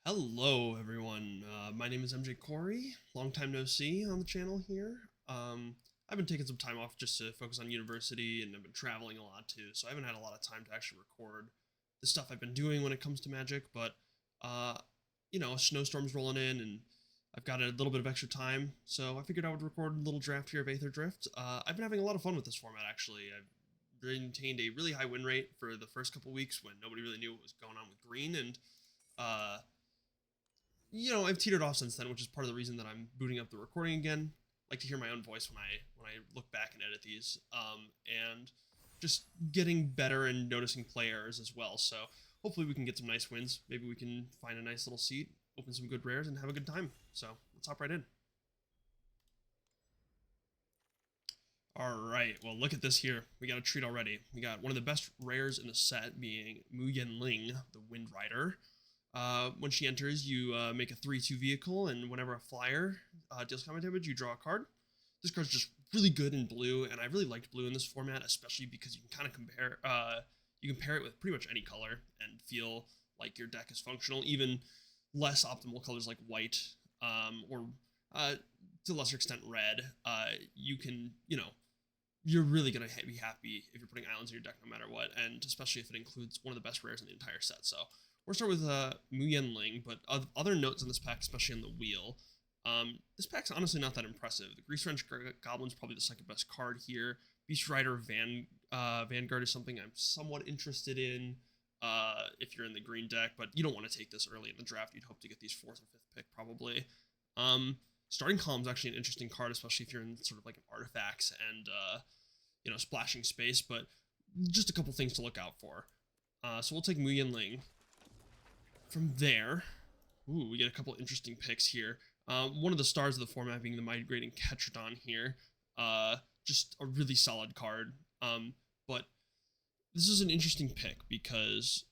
Hello, everyone. My name is MJ Corey. Long time no see on the channel here. I've been taking some time off just to focus on university, and I've been traveling a lot too, so I haven't had a lot of time to actually record the stuff I've been doing when it comes to Magic. But uh, a snowstorm's rolling in, and I've got a little bit of extra time, so I figured I would record a little draft here of Atherdrift. I've been having a lot of fun with this format actually. I've maintained a really high win rate for the first couple weeks when nobody really knew what was going on with green, and uh, I've teetered off since then, which is part of the reason that I'm booting up the recording again. I like to hear my own voice when I look back and edit these, and just getting better and noticing play errors as well. So hopefully we can get some nice wins. Maybe we can find a nice little seat, open some good rares, and have a good time. So let's hop right in. All right, well, look at this here. We got a treat already. We got one of the best rares in the set being Mu Ling, the Wind Rider. When she enters, you make a 3/2 vehicle, and whenever a flyer deals combat damage, you draw a card. This card's just really good in blue, and I really liked blue in this format, especially because you can kind of compare it with pretty much any color and feel like your deck is functional. Even less optimal colors like white, or to a lesser extent red, you can, you're really going to be happy if you're putting islands in your deck no matter what, and especially if it includes one of the best rares in the entire set. So we're going to start with Mu Ling, but other notes on this pack, especially on the wheel. This pack's honestly not that impressive. The Grease Wrench Goblin's probably the second best card here. Beast Rider Vanguard is something I'm somewhat interested in if you're in the green deck, but you don't want to take this early in the draft. You'd hope to get these 4th or 5th pick probably. Starting Column is actually an interesting card, especially if you're in sort of like an artifacts and splashing space, but just a couple things to look out for. So we'll take Mu Ling. From there, we get a couple interesting picks here. One of the stars of the format being the Migrating Ketrodon here. Just a really solid card. But this is an interesting pick because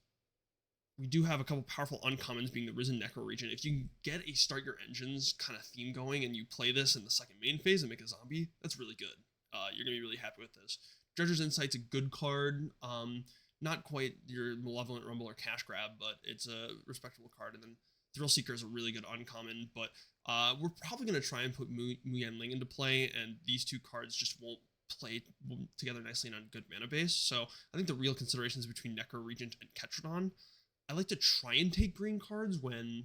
we do have a couple powerful uncommons, being the Risen Necro Regent. If you can get a Start Your Engines kind of theme going and you play this in the second main phase and make a zombie, that's really good. You're going to be really happy with this. Dredger's Insight's a good card. Not quite your Malevolent Rumble or Cash Grab, but it's a respectable card. And then Thrill Seeker is a really good uncommon, but we're probably going to try and put Mu Ling into play, and these two cards just won't play together nicely on good mana base. So I think the real consideration is between Necro Regent and Ketrodon. I like to try and take green cards when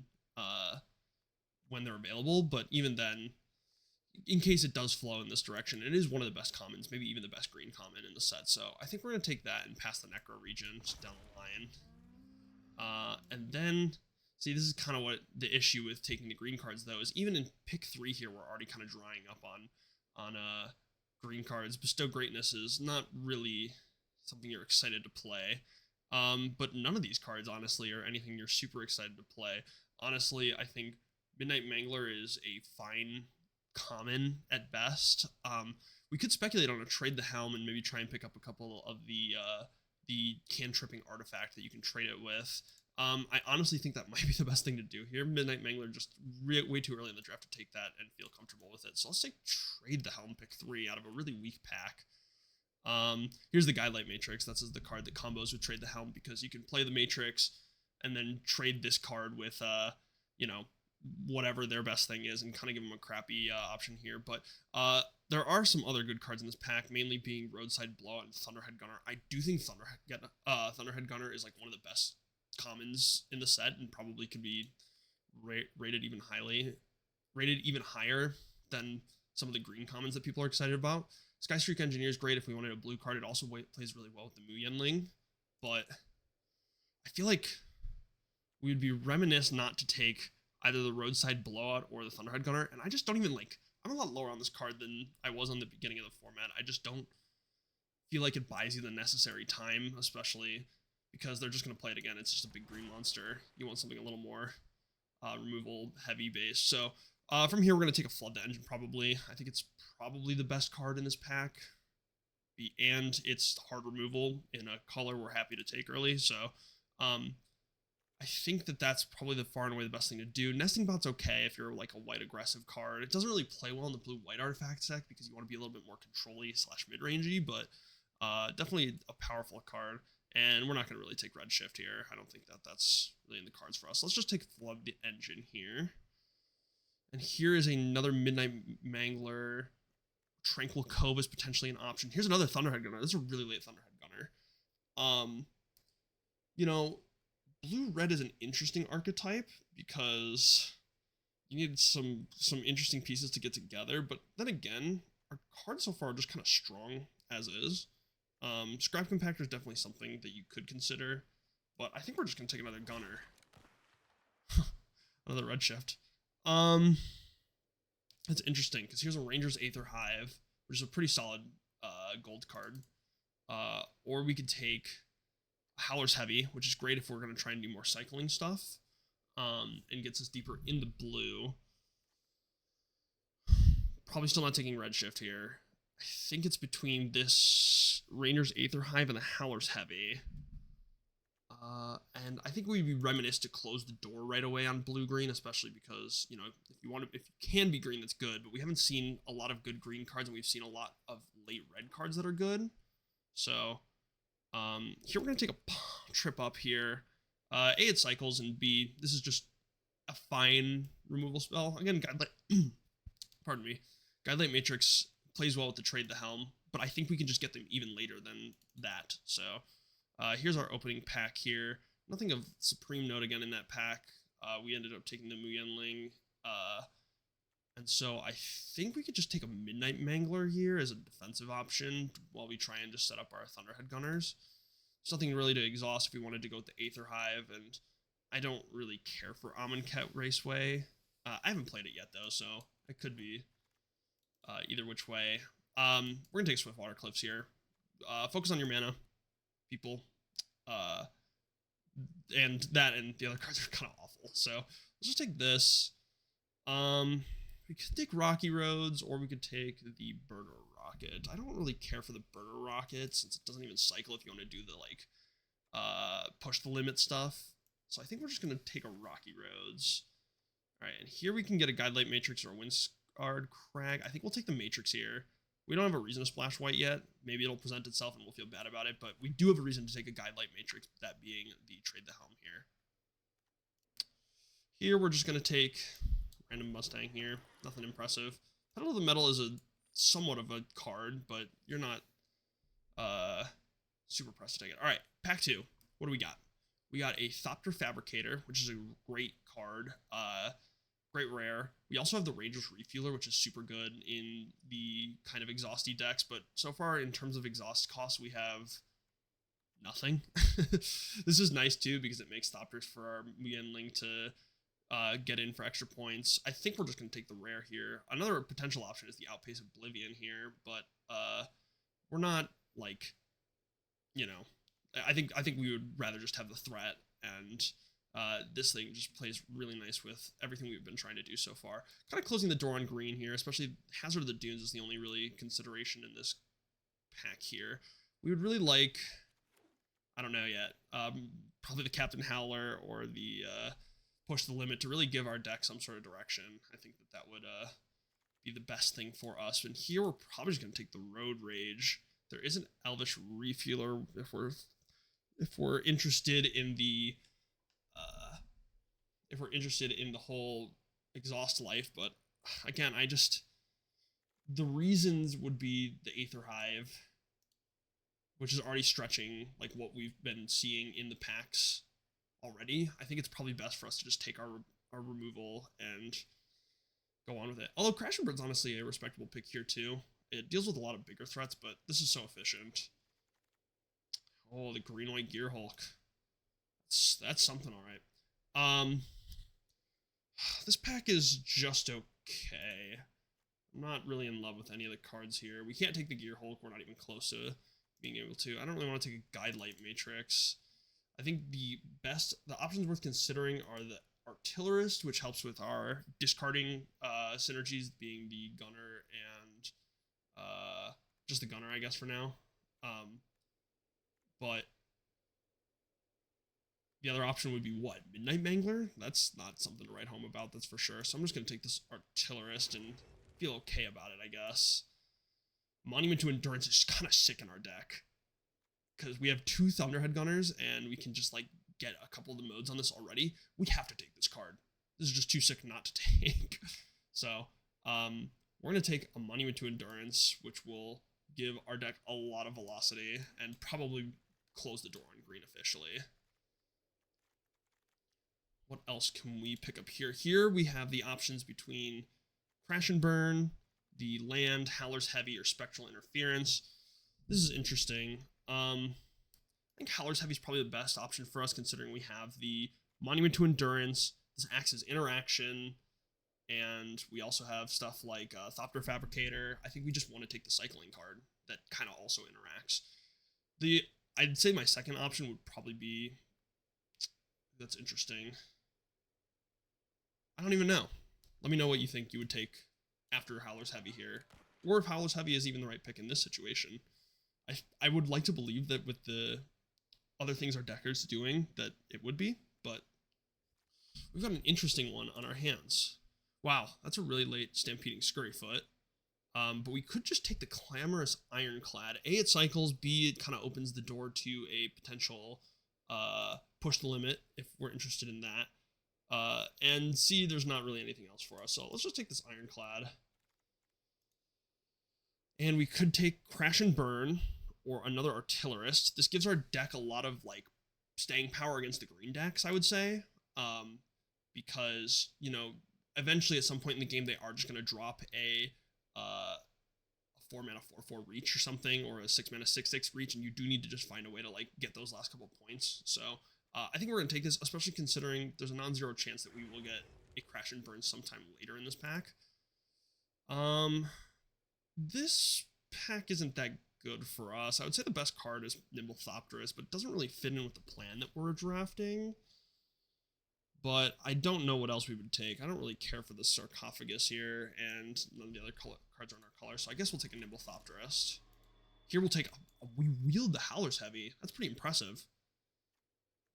they're available, but even then, in case it does flow in this direction, it is one of the best commons, maybe even the best green common in the set. So I think we're going to take that and pass the Necro Regent down the line. And then, see, this is kind of what the issue with taking the green cards, though, is even in pick 3 here, we're already kind of drying up on green cards. Bestow Greatness is not really something you're excited to play. But none of these cards, honestly, are anything you're super excited to play. Honestly, I think Midnight Mangler is a fine common at best. We could speculate on a Trade the Helm and maybe try and pick up a couple of the cantripping artifact that you can trade it with. I honestly think that might be the best thing to do here. Midnight Mangler just way too early in the draft to take that and feel comfortable with it. So let's take Trade the Helm pick 3 out of a really weak pack. Here's the Guidelight Matrix. That's the card that combos with Trade the Helm, because you can play the Matrix and then trade this card with whatever their best thing is, and kind of give them a crappy option here. But there are some other good cards in this pack, mainly being Roadside Blowout and Thunderhead Gunner. I do think Thunderhead Gunner is like one of the best commons in the set, and probably could be rated even higher than some of the green commons that people are excited about. Skystreak Engineer is great if we wanted a blue card. It also plays really well with the Mu Ling, but I feel like we would be remiss not to take either the Roadside Blowout or the Thunderhead Gunner, and I just don't even I'm a lot lower on this card than I was on the beginning of the format. I just don't feel like it buys you the necessary time, especially because they're just going to play it again. It's just a big green monster. You want something a little more removal heavy base. So from here, we're going to take a Flood the Engine probably. I think it's probably the best card in this pack, and it's hard removal in a color we're happy to take early. So I think that's probably the far and away the best thing to do. Nesting Bot's okay if you're like a white aggressive card. It doesn't really play well in the blue-white artifact deck because you want to be a little bit more control-y / mid-rangey, but definitely a powerful card. And we're not going to really take Redshift here. I don't think that that's really in the cards for us. Let's just take Flood Engine here. And here is another Midnight Mangler. Tranquil Cove is potentially an option. Here's another Thunderhead Gunner. This is a really late Thunderhead Gunner. You know, blue-red is an interesting archetype because you need some interesting pieces to get together. But then again, our cards so far are just kind of strong as is. Scrap Compactor is definitely something that you could consider, but I think we're just going to take another Gunner. Another Redshift. It's interesting, because here's a Ranger's Aether Hive, which is a pretty solid gold card. Or we could take Howler's Heavy, which is great if we're going to try and do more cycling stuff, and gets us deeper into blue. Probably still not taking Redshift here. I think it's between this Ranger's Aether Hive and the Howler's Heavy. And I think we'd be remiss to close the door right away on blue-green, especially because, you know, if you can be green, that's good, but we haven't seen a lot of good green cards, and we've seen a lot of late red cards that are good. So, here we're going to take a trip up here. A, it cycles, and B, this is just a fine removal spell. Again, pardon me, Guidelight Matrix plays well with the Trade the Helm, but I think we can just get them even later than that. So here's our opening pack here. Nothing of supreme note again in that pack. We ended up taking the Muyenling, and so I think we could just take a Midnight Mangler here as a defensive option while we try and just set up our Thunderhead Gunners. There's nothing really to exhaust if we wanted to go with the Aether Hive, and I don't really care for Amonkhet Raceway. I haven't played it yet though, so it could be either which way. We're gonna take Swiftwater Cliffs here. Focus on your mana, people. And that and the other cards are kind of awful. So let's just take this. We could take Rocky Roads, or we could take the Burner Rocket. I don't really care for the Burner Rocket since it doesn't even cycle if you want to do the like push the limit stuff. So I think we're just gonna take a Rocky Roads. All right, and here we can get a Guidelight Matrix or a Windscarred Crag. I think we'll take the Matrix here. We don't have a reason to splash white yet. Maybe it'll present itself and we'll feel bad about it, but we do have a reason to take a Guidelight Matrix, that being the Trade the Helm here. Here we're just going to take random Mustang here. Nothing impressive. Pedal to the Metal is a somewhat of a card, but you're not super pressed to take it. All right, pack 2. What do we got? We got a Thopter Fabricator, which is a great card. Great rare. We also have the Ranger's Refueler, which is super good in the kind of exhausty decks, but so far in terms of exhaust costs, we have nothing. This is nice too because it makes Thopters for our Muyenling to get in for extra points. I think we're just going to take the rare here. Another potential option is the Outpace Oblivion here, but we're not like, you know, I think we would rather just have the threat, and this thing just plays really nice with everything we've been trying to do so far. Kind of closing the door on green here, especially Hazard of the Dunes is the only really consideration in this pack here. We would really like, I don't know yet, probably the Captain Howler or the Push the Limit to really give our deck some sort of direction. I think that would be the best thing for us. And here we're probably just going to take the Road Rage. There is an Elvish Refueler if we're interested in the whole exhaust life, but again, the reasons would be the Aether Hive, which is already stretching like what we've been seeing in the packs already. I think it's probably best for us to just take our removal and go on with it. Although Crash and Bird's honestly a respectable pick here too. It deals with a lot of bigger threats, but this is so efficient. Oh, the Green-White Gear Hulk. That's something, all right. This pack is just okay. I'm not really in love with any of the cards here. We can't take the Gear Hulk. We're not even close to being able to. I don't really want to take a Guidelight Matrix. I think the options worth considering are the Artillerist, which helps with our discarding synergies, being the Gunner and just the Gunner, I guess, for now. But the other option would be what? Midnight Mangler? That's not something to write home about, that's for sure. So I'm just going to take this Artillerist and feel okay about it, I guess. Monument to Endurance is kind of sick in our deck. because we have 2 Thunderhead Gunners and we can just like get a couple of the modes on this already. We have to take this card. This is just too sick not to take. So we're going to take a Monument to Endurance, which will give our deck a lot of velocity and probably close the door on green officially. What else can we pick up here? Here we have the options between Crash and Burn, the land, Howler's Heavy, or Spectral Interference. This is interesting. I think Howler's Heavy is probably the best option for us, considering we have the Monument to Endurance, this acts as interaction, and we also have stuff like Thopter Fabricator. I think we just want to take the cycling card that kind of also interacts. I'd say my second option would probably be, that's interesting. I don't even know. Let me know what you think you would take after Howler's Heavy here, or if Howler's Heavy is even the right pick in this situation. I would like to believe that with the other things our decker's doing that it would be, but we've got an interesting one on our hands. Wow, that's a really late Stampeding Scurryfoot. But we could just take the Clamorous Ironclad. A, it cycles. B, it kind of opens the door to a potential push the limit if we're interested in that. And C, there's not really anything else for us. So let's just take this Ironclad. And we could take Crash and Burn or another Artillerist. This gives our deck a lot of like staying power against the green decks, I would say. Because, you know, eventually at some point in the game, they are just going to drop a 4-mana 4/4 reach or something, or a 6-mana 6/6 reach, and you do need to just find a way to like get those last couple points. So I think we're going to take this, especially considering there's a non-zero chance that we will get a Crash and Burn sometime later in this pack. This pack isn't that good for us. I would say the best card is Nimble Thopterus, but it doesn't really fit in with the plan that we're drafting. But I don't know what else we would take. I don't really care for the Sarcophagus here, and none of the other cards are in our color, so I guess we'll take a Nimble Thopterist. Here we'll take we wield the Howler's Heavy. That's pretty impressive.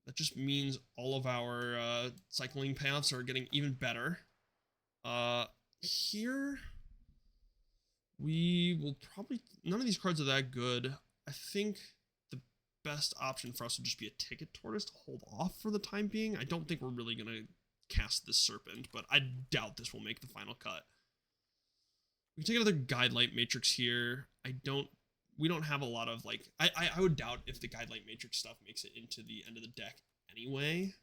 That just means all of our cycling payouts are getting even better. Here we will probably, none of these cards are that good. I think the best option for us would just be a Ticket Tortoise to hold off for the time being. I don't think we're really going to cast this Serpent, but I doubt this will make the final cut. We can take another Guidelight Matrix here. We don't have a lot of, like, I would doubt if the Guidelight Matrix stuff makes it into the end of the deck anyway.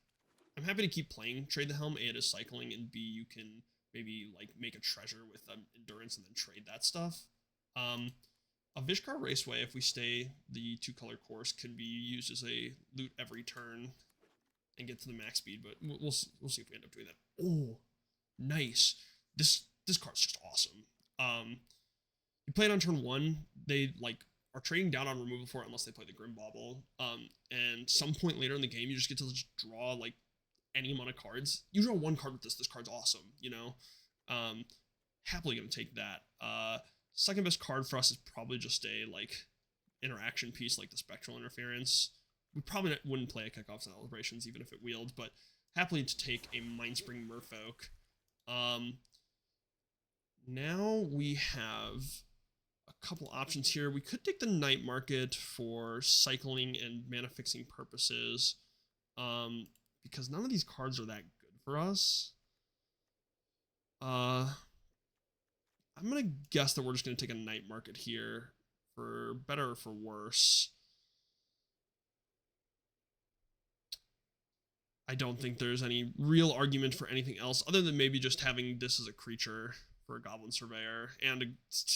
I'm happy to keep playing Trade the Helm. A, it is cycling, and B, you can maybe, like, make a treasure with Endurance and then trade that stuff. A Vishkar Raceway, if we stay the 2-color course, can be used as a loot every turn and get to the max speed, but we'll see if we end up doing that. Oh, nice. This card's just awesome. You play it on turn 1, they, like, are trading down on removal for it unless they play the Grim Bauble. And some point later in the game, you just get to just draw, like, any amount of cards. You draw 1 card with this card's awesome, you know? Happily gonna take that. Second best card for us is probably just a, like, interaction piece like the Spectral Interference. We probably wouldn't play a Kickoff Celebrations even if it wheeled, but happily to take a Mindspring Merfolk. Now we have a couple options here. We could take the Night Market for cycling and mana fixing purposes, because none of these cards are that good for us. I'm going to guess that we're just going to take a Night Market here, for better or for worse. I don't think there's any real argument for anything else, other than maybe just having this as a creature for a Goblin Surveyor, and a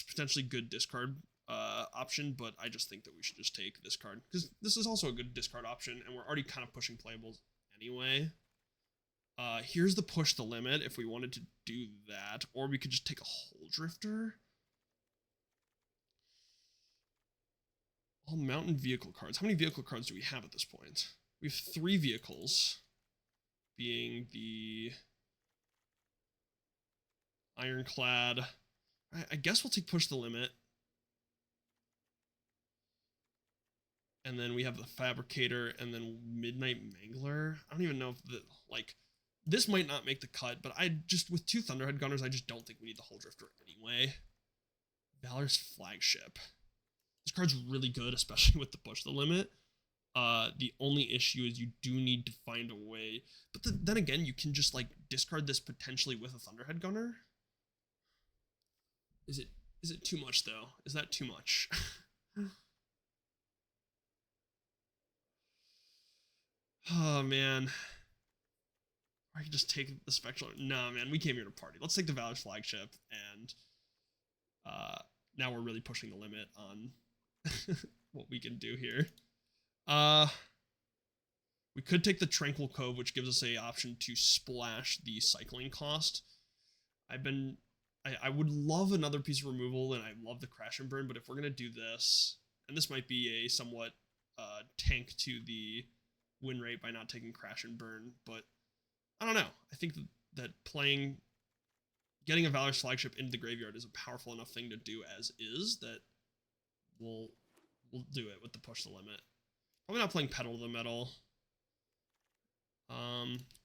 potentially good discard option, but I just think that we should just take this card, because this is also a good discard option, and we're already kind of pushing playables anyway. Here's the Push the Limit if we wanted to do that, or we could just take a Hole Drifter. All mountain vehicle cards. How many vehicle cards do we have at this point? We have 3 vehicles, being the Ironclad. I guess we'll take Push the Limit. And then we have the Fabricator, and then Midnight Mangler. I don't even know if the, like, this might not make the cut, but with 2 Thunderhead Gunners, I just don't think we need the Hole Drifter anyway. Valor's Flagship. This card's really good, especially with the push the limit. The only issue is you do need to find a way. But then again, you can just like discard this potentially with a Thunderhead Gunner. Is it too much though? Is that too much? Oh man. I could just take the Spectral. No man, we came here to party. Let's take the Valor's Flagship, and now we're really pushing the limit on what we can do here. We could take the Tranquil Cove, which gives us a option to splash the cycling cost. I would love another piece of removal, and I love the Crash and Burn, but if we're gonna do this, and this might be a somewhat tank to the win rate by not taking Crash and Burn, but I don't know. I think that getting a Valor's Flagship into the graveyard is a powerful enough thing to do as is that we'll do it with the push the limit. Probably not playing Pedal to the Metal.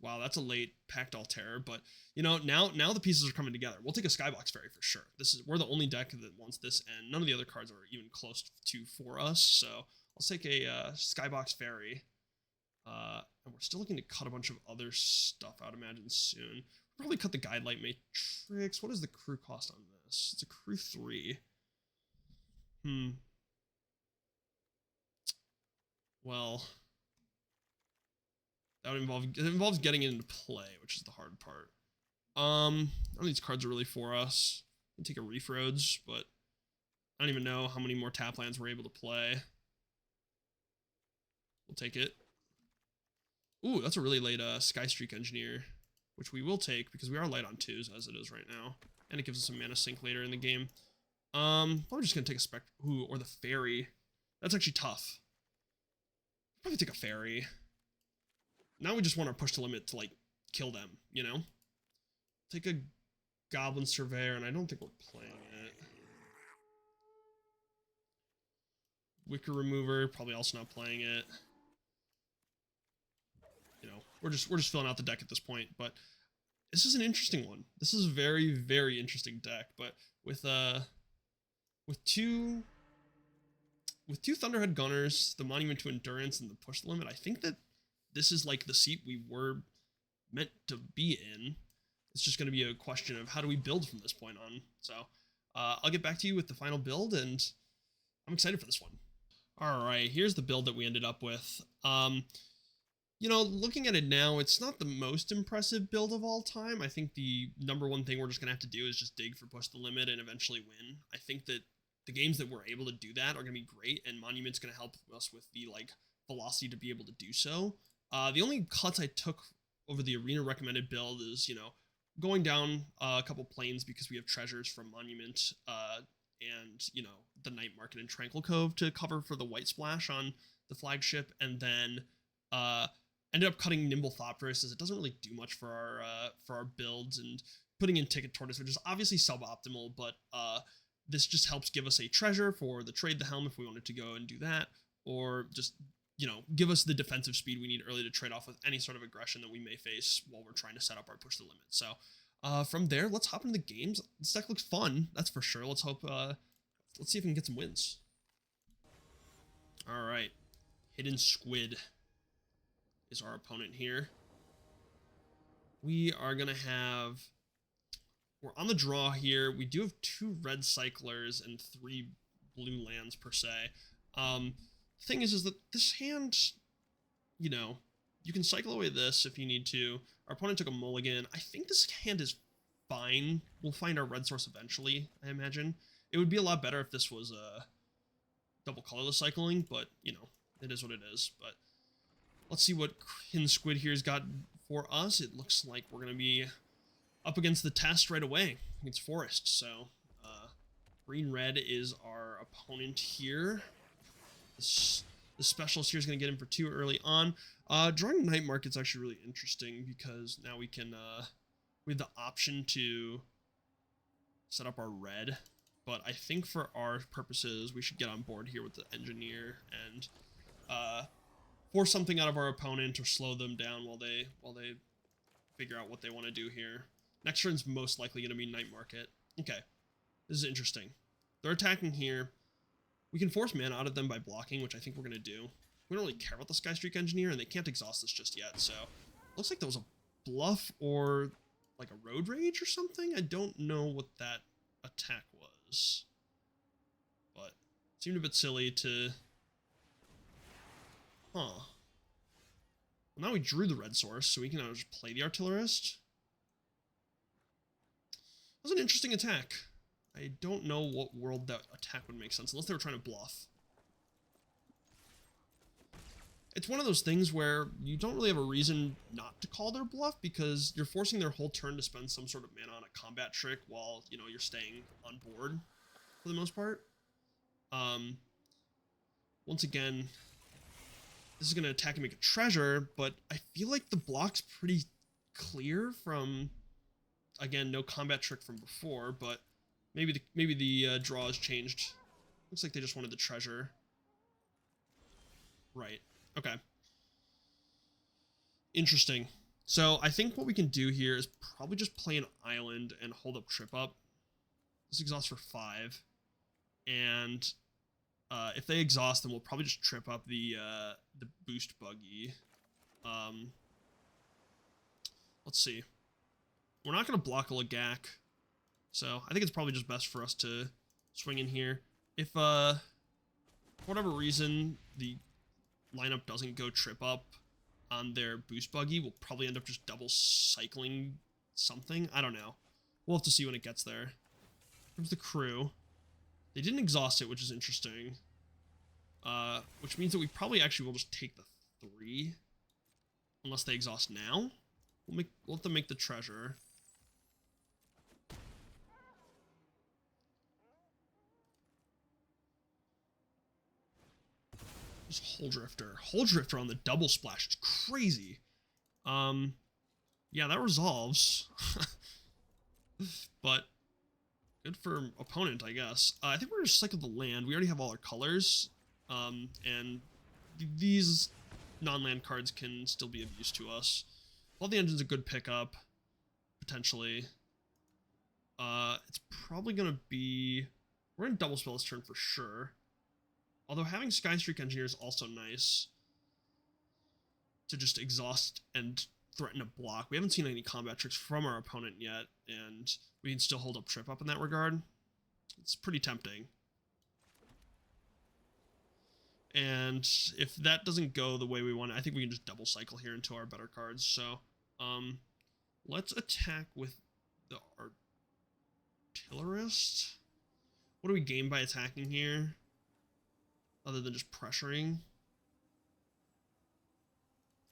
Wow, that's a late Pact Altair, but you know, now the pieces are coming together. We'll take a Skybox Fairy for sure. We're the only deck that wants this, and none of the other cards are even close to for us. So let's take a Skybox Fairy. And we're still looking to cut a bunch of other stuff, I'd imagine, soon. We'll probably cut the Guidelight Matrix. What is the crew cost on this? It's a crew 3. Well, that would involves getting it into play, which is the hard part. None of these cards are really for us. We can take a Reef Roads, but I don't even know how many more tap lands we're able to play. We'll take it. Ooh, that's a really late Skystreak Engineer, which we will take because we are light on 2s as it is right now. And it gives us some mana sink later in the game. Probably just going to take a Spectre. Ooh, or the Fairy. That's actually tough. Probably take a Fairy. Now we just want our push to limit to, like, kill them, you know? Take a Goblin Surveyor, and I don't think we're playing it. Wicker Remover, probably also not playing it. You know, we're just filling out the deck at this point, but this is an interesting one. This is a very, very interesting deck, but with two Thunderhead Gunners, the Monument to Endurance, and the Push the Limit, I think that this is like the seat we were meant to be in. It's just going to be a question of how do we build from this point on. So I'll get back to you with the final build, and I'm excited for this one. All right, here's the build that we ended up with. You know, looking at it now, it's not the most impressive build of all time. I think the number one thing we're just going to have to do is just dig for Push the Limit and eventually win. I think that the games that we're able to do that are going to be great, and Monument's going to help us with the, like, velocity to be able to do so. The only cuts I took over the arena recommended build is, you know, going down a couple planes because we have treasures from Monument, and, you know, the Night Market and Tranquil Cove to cover for the white splash on the flagship, and then, ended up cutting Nimble Thopterus as it doesn't really do much for our builds, and putting in Ticket Tortoise, which is obviously suboptimal, but this just helps give us a treasure for the Trade the Helm if we wanted to go and do that, or just, you know, give us the defensive speed we need early to trade off with any sort of aggression that we may face while we're trying to set up our Push the Limit. So from there, let's hop into the games. This deck looks fun, that's for sure. Let's hope, let's see if we can get some wins. All right, Hidden Squid is our opponent here. We are gonna have, we're on the draw here. We do have 2 red cyclers and 3 blue lands per se. The thing is that this hand, you know, you can cycle away this if you need to. Our opponent took a mulligan. I think this hand is fine. We'll find our red source eventually, I imagine. It would be a lot better if this was double colorless cycling, but, you know, it is what it is. But let's see what Hidden Squid here's got for us. It looks like we're going to be up against the test right away against Forest. So, green-red is our opponent here. The specialist here is going to get in for 2 early on. Drawing Night Market's actually really interesting because now we can, we have the option to set up our red. But I think for our purposes, we should get on board here with the Engineer and force something out of our opponent or slow them down while they figure out what they want to do here. Next turn's most likely going to be Night Market. Okay, this is interesting. They're attacking here. We can force mana out of them by blocking, which I think we're going to do. We don't really care about the Skystreak Engineer, and they can't exhaust this just yet, so... Looks like that was a bluff or like a Road Rage or something? I don't know what that attack was. But it seemed a bit silly to... Huh. Well, now we drew the red source, so we can now just play the Artillerist. That was an interesting attack. I don't know what world that attack would make sense, unless they were trying to bluff. It's one of those things where you don't really have a reason not to call their bluff, because you're forcing their whole turn to spend some sort of mana on a combat trick while, you know, you're staying on board, for the most part. Once again, this is going to attack and make a treasure, but I feel like the block's pretty clear from, again, no combat trick from before, but maybe the draw has changed. Looks like they just wanted the treasure. Right. Okay. Interesting. So I think what we can do here is probably just play an island and hold up trip up. This exhausts for 5. And if they exhaust, then we'll probably just trip up the boost buggy. Let's see. We're not going to block a Lagak, so I think it's probably just best for us to swing in here. If, for whatever reason, the lineup doesn't go trip up on their boost buggy, we'll probably end up just double cycling something. I don't know. We'll have to see when it gets there. Here's the crew. They didn't exhaust it, which is interesting. Which means that we probably actually will just take the 3. Unless they exhaust now. We'll let them make the treasure. Just Atherdrift. Atherdrift on the double splash. It's crazy. Yeah, that resolves. But good for opponent, I guess. I think we're going to cycle the land. We already have all our colors. And these non-land cards can still be of use to us. All the engine's a good pickup, potentially. It's probably going to be... We're going to double spell this turn for sure. Although having Skystreak Engineer is also nice to just exhaust and threaten a block. We haven't seen any combat tricks from our opponent yet, and we can still hold up trip up in that regard. It's pretty tempting. And if that doesn't go the way we want, I think we can just double cycle here into our better cards. So, let's attack with the Artillerist. What do we gain by attacking here? Other than just pressuring.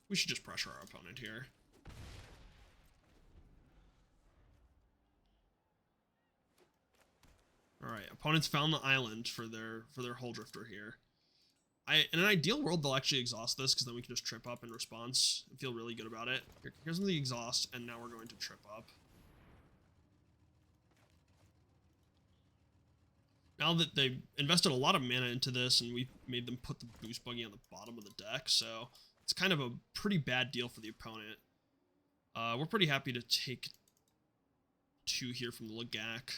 We should just pressure our opponent here. Alright, opponents found the island for their Atherdrift here. In an ideal world, they'll actually exhaust this, because then we can just trip up in response and feel really good about it. Here's the exhaust, and now we're going to trip up. Now that they've invested a lot of mana into this, and we made them put the boost buggy on the bottom of the deck, so it's kind of a pretty bad deal for the opponent. We're pretty happy to take 2 here from the Lagak.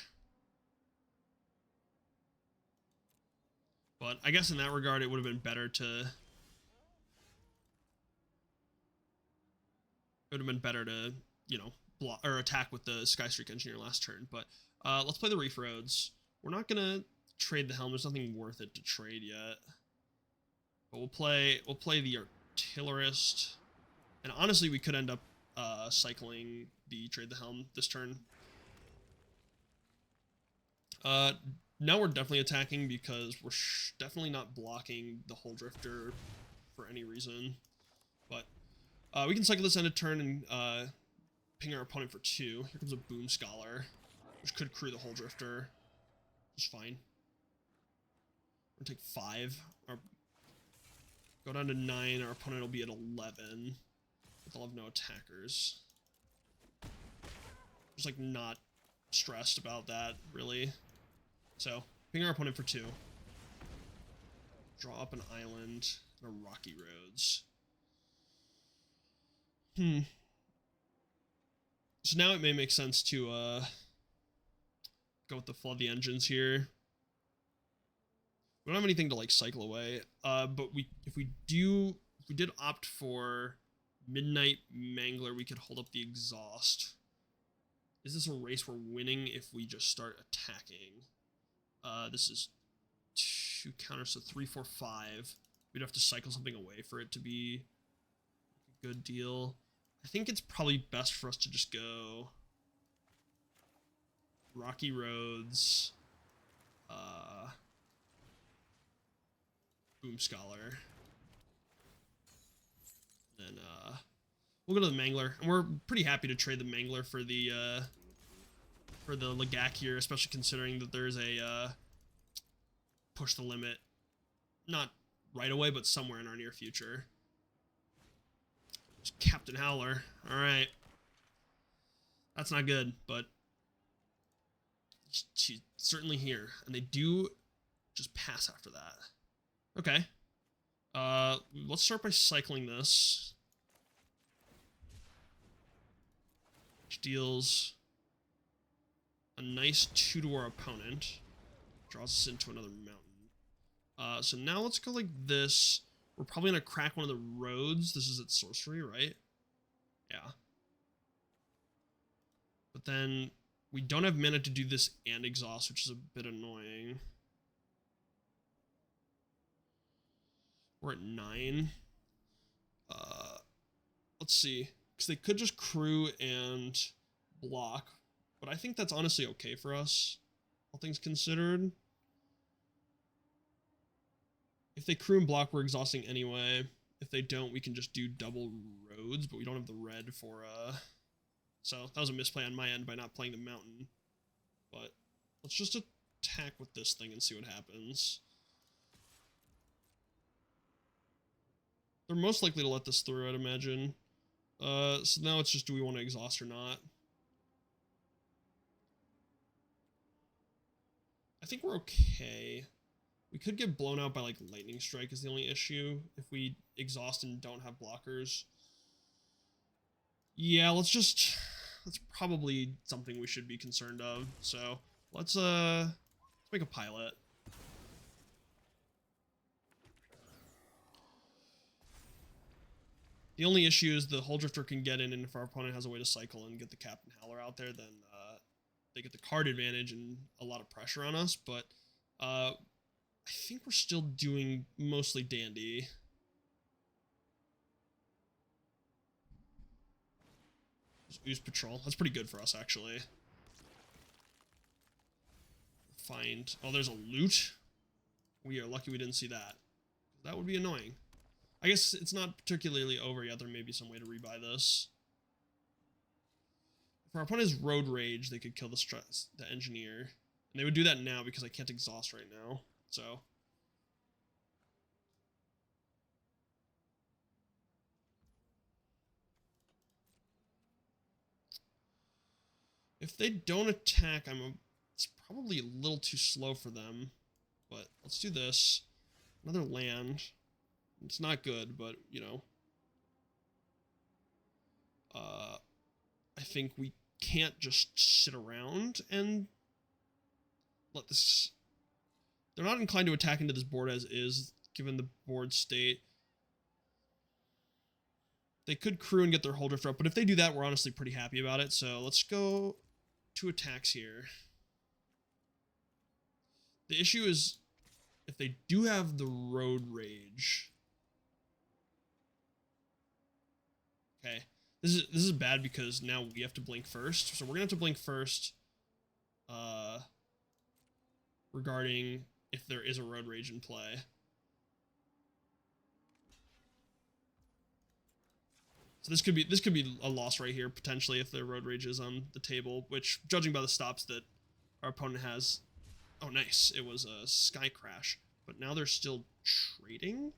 But I guess in that regard, it would have been better to... It would have been better to, you know, block or attack with the Skystreak Engineer last turn. But let's play the Reef Roads. We're not gonna trade the Helm. There's nothing worth it to trade yet. But we'll play the Artillerist. And honestly, we could end up cycling the trade the Helm this turn. Now we're definitely attacking because we're definitely not blocking the Atherdrift for any reason. But we can cycle this end of turn and ping our opponent for 2. Here comes a Boom Scholar, which could crew the Atherdrift. Just fine. We're gonna take 5. Go down to 9. Our opponent will be at 11. But they'll have no attackers. Just like not stressed about that, really. So, ping our opponent for 2. Draw up an island and a Rocky Roads. So now it may make sense to go with the Flood the Engines here. We don't have anything to like cycle away. But if we did opt for Midnight Mangler, we could hold up the exhaust. Is this a race we're winning if we just start attacking? This is 2 counters, so 3, 4, 5. We'd have to cycle something away for it to be a good deal. I think it's probably best for us to just go Rocky Roads, Boom Scholar, and we'll go to the Mangler, and we're pretty happy to trade the Mangler for the Lagak here, especially considering that there's a push the limit, not right away, but somewhere in our near future. Just Captain Howler. All right, that's not good, but she's certainly here, and they do just pass after that. Okay. Let's start by cycling this. Which deals a nice 2 to our opponent. Draws us into another mountain. So now let's go like this. We're probably going to crack one of the roads. This is its sorcery, right? Yeah. But then we don't have mana to do this and exhaust, which is a bit annoying. We're at 9. Let's see. Because they could just crew and block. But I think that's honestly okay for us, all things considered. If they crew and block, we're exhausting anyway. If they don't, we can just do double roads, but we don't have the red for... So that was a misplay on my end by not playing the mountain. But let's just attack with this thing and see what happens. They're most likely to let this through, I'd imagine. So now it's just, do we want to exhaust or not? I think we're okay. We could get blown out by, like, Lightning Strike is the only issue if we exhaust and don't have blockers. Yeah, that's probably something we should be concerned of. So let's make a pilot. The only issue is the Hull Drifter can get in, and if our opponent has a way to cycle and get the Captain Howler out there, then they get the card advantage and a lot of pressure on us. But I think we're still doing mostly dandy. Ooze Patrol. That's pretty good for us, actually. Find... Oh, there's a loot? We are lucky we didn't see that. That would be annoying. I guess it's not particularly over yet. There may be some way to rebuy this. If our opponent has Road Rage, they could kill the Engineer. And they would do that now because I can't exhaust right now. So... if they don't attack, it's probably a little too slow for them. But let's do this. Another land. It's not good, but, you know. I think we can't just sit around and let this... They're not inclined to attack into this board as is, given the board state. They could crew and get their Hull Drifter up, but if they do that, we're honestly pretty happy about it. So let's go 2 attacks here. The issue is, if they do have the Road Rage... Okay, this is bad because now we have to blink first. So we're gonna have to blink first, regarding if there is a Road Rage in play. So this could be a loss right here potentially if the Road Rage is on the table. Which, judging by the stops that our opponent has, oh nice, it was a Sky Crash. But now they're still trading.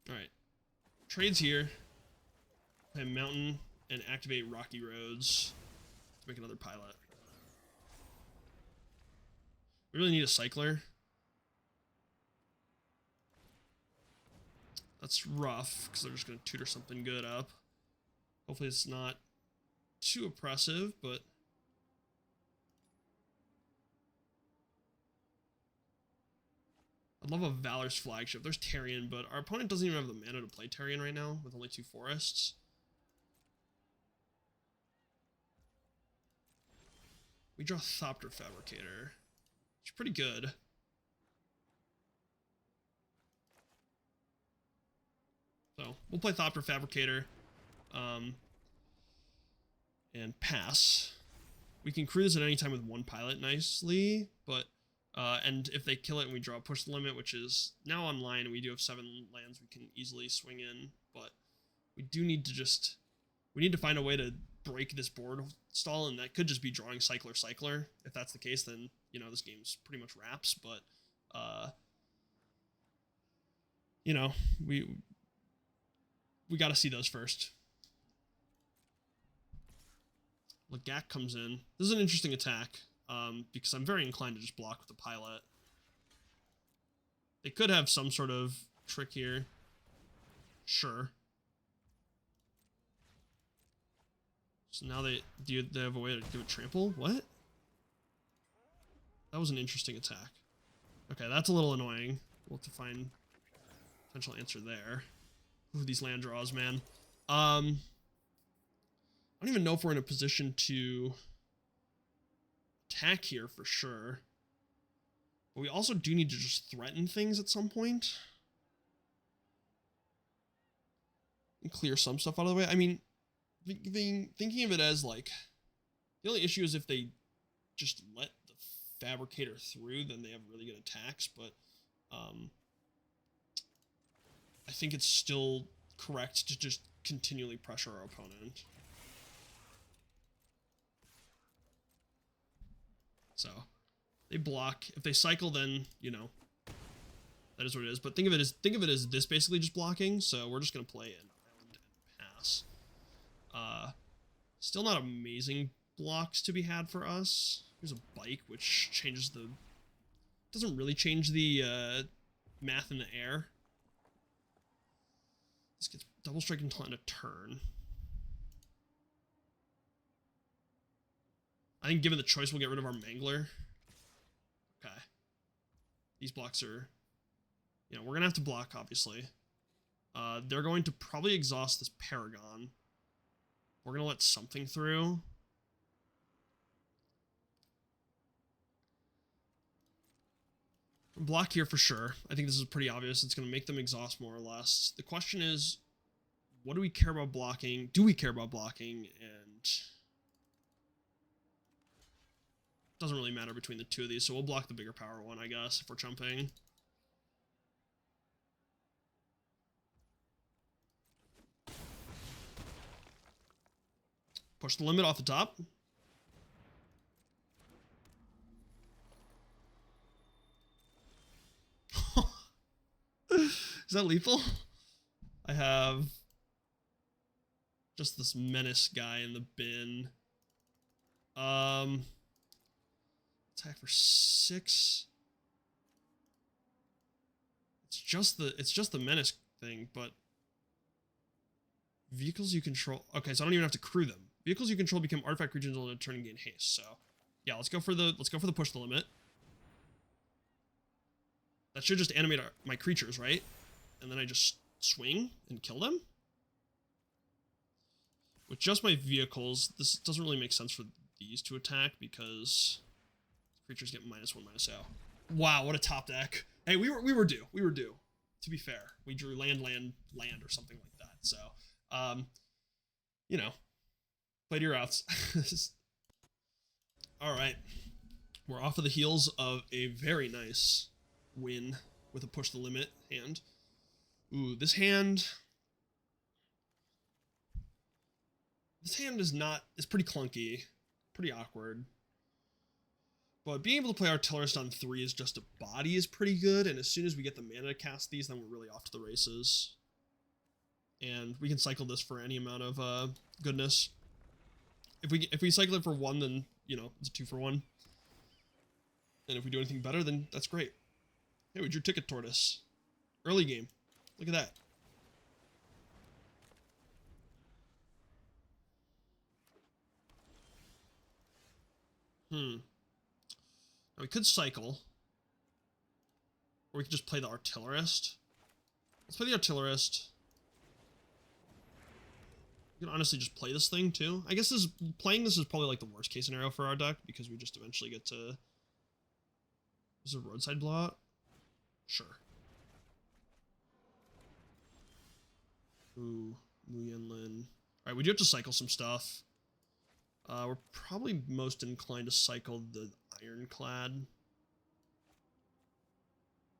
Alright. Trades here. Play Mountain and activate Rocky Roads to make another pilot. We really need a cycler. That's rough, because they're just going to tutor something good up. Hopefully it's not too oppressive, but I'd love a Valor's flagship. There's Tarion, but our opponent doesn't even have the mana to play Tarion right now with only 2 forests. We draw Thopter Fabricator. It's pretty good. So we'll play Thopter Fabricator. And pass. We can crew this at any time with 1 pilot nicely, but and if they kill it and we draw Push the Limit, which is now online, and we do have 7 lands we can easily swing in, but we do need to we need to find a way to break this board stall, and that could just be drawing Cycler. If that's the case, then, you know, this game's pretty much wraps, but, you know, we got to see those first. Lagak comes in. This is an interesting attack, because I'm very inclined to just block with the pilot. They could have some sort of trick here. Sure. So now they have a way to do a trample? What? That was an interesting attack. Okay, that's a little annoying. We'll have to find potential answer there. Ooh, these land draws, man. I don't even know if we're in a position to attack here for sure. But we also do need to just threaten things at some point. And clear some stuff out of the way. I mean, thinking of it as, like, the only issue is if they just let the Fabricator through, then they have really good attacks, but I think it's still correct to just continually pressure our opponent. So, they block. If they cycle, then, you know, that is what it is. But think of it as this basically just blocking, so we're just going to play an island and pass. Still not amazing blocks to be had for us. Here's a bike, which changes the... doesn't really change the math in the air. This gets double strike until end of turn. I think given the choice, we'll get rid of our Mangler. Okay. These blocks are... you know, we're going to have to block, obviously. They're going to probably exhaust this Paragon. We're going to let something through. Block here for sure. I think this is pretty obvious. It's going to make them exhaust more or less. The question is, what do we care about blocking? Do we care about blocking? And doesn't really matter between the two of these, so we'll block the bigger power one, I guess, if we're chumping. Push the limit off the top. Is that lethal? I have just this menace guy in the bin. Attack for 6. It's just the menace thing, but vehicles you control. Okay, so I don't even have to crew them. Vehicles you control become artifact creatures until turn and gain haste. So, yeah, let's go for the push the limit. That should just animate my creatures, right? And then I just swing and kill them. With just my vehicles, this doesn't really make sense for these to attack because creatures get -1/-0. Wow, what a top deck! Hey, we were due. We were due. To be fair, we drew land, or something like that. So, you know, played your routes. All right, we're off of the heels of a very nice win with a push the limit hand. Ooh, this hand is pretty clunky, pretty awkward. But being able to play Artillerist on 3 is just a body is pretty good, and as soon as we get the mana to cast these, then we're really off to the races. And we can cycle this for any amount of goodness. If we cycle it for 1, then, you know, it's a 2 for 1. And if we do anything better, then that's great. Hey, we drew Ticket Tortoise. Early game. Look at that. Now we could cycle. Or we could just play the artillerist. Let's play the artillerist. You can honestly just play this thing too. I guess playing this is probably like the worst case scenario for our deck because we just eventually get to... Is it a roadside blowout? Sure. Ooh, Muyenlin. Alright, we do have to cycle some stuff. We're probably most inclined to cycle the Ironclad.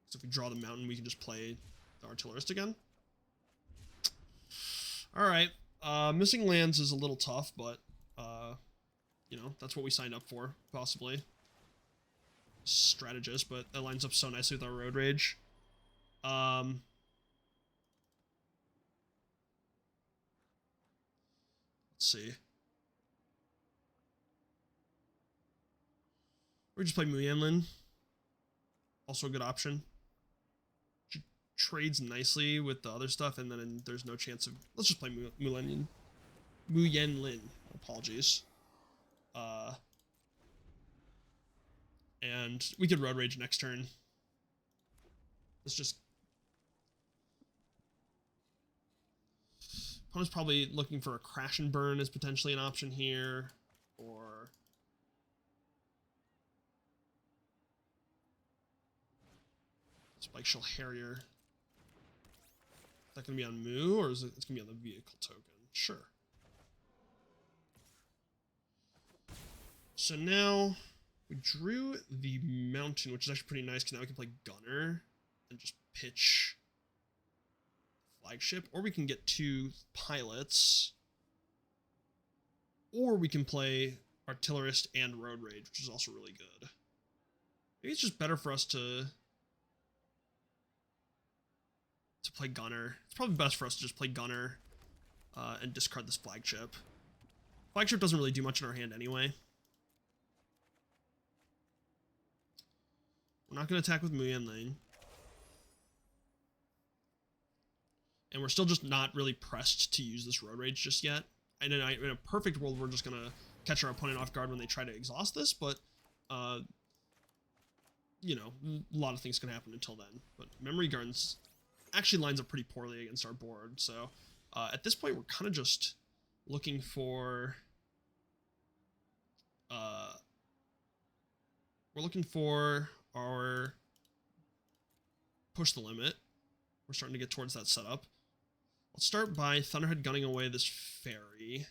So if we draw the mountain, we can just play the artillerist again. Alright. Missing lands is a little tough, but, you know, that's what we signed up for, possibly. Strategist, but that lines up so nicely with our Road Rage. Let's see. Or just play Muyenlin. Also a good option. She trades nicely with the other stuff, and then there's no chance of... Let's just play Muyenlin. Apologies. And we could Road Rage next turn. Let's just... Opponent's probably looking for a Crash and Burn as potentially an option here, or... Spike Shell Harrier. Is that going to be on Moo, or is it's going to be on the vehicle token? Sure. So now we drew the mountain, which is actually pretty nice because now we can play Gunner and just pitch flagship, or we can get 2 pilots, or we can play Artillerist and Road Rage, which is also really good. Maybe it's just better for us to play Gunner. It's probably best for us to just play Gunner and discard this flagship. Flagship doesn't really do much in our hand anyway. We're not going to attack with Muyenlin. And we're still just not really pressed to use this Road Rage just yet. And in a perfect world, we're just going to catch our opponent off guard when they try to exhaust this, but, you know, a lot of things can happen until then. But Memory Gardens actually lines up pretty poorly against our board, so at this point, we're kind of just looking for... we're looking for our Push the Limit. We're starting to get towards that setup. Let's start by Thunderhead gunning away this Fairy.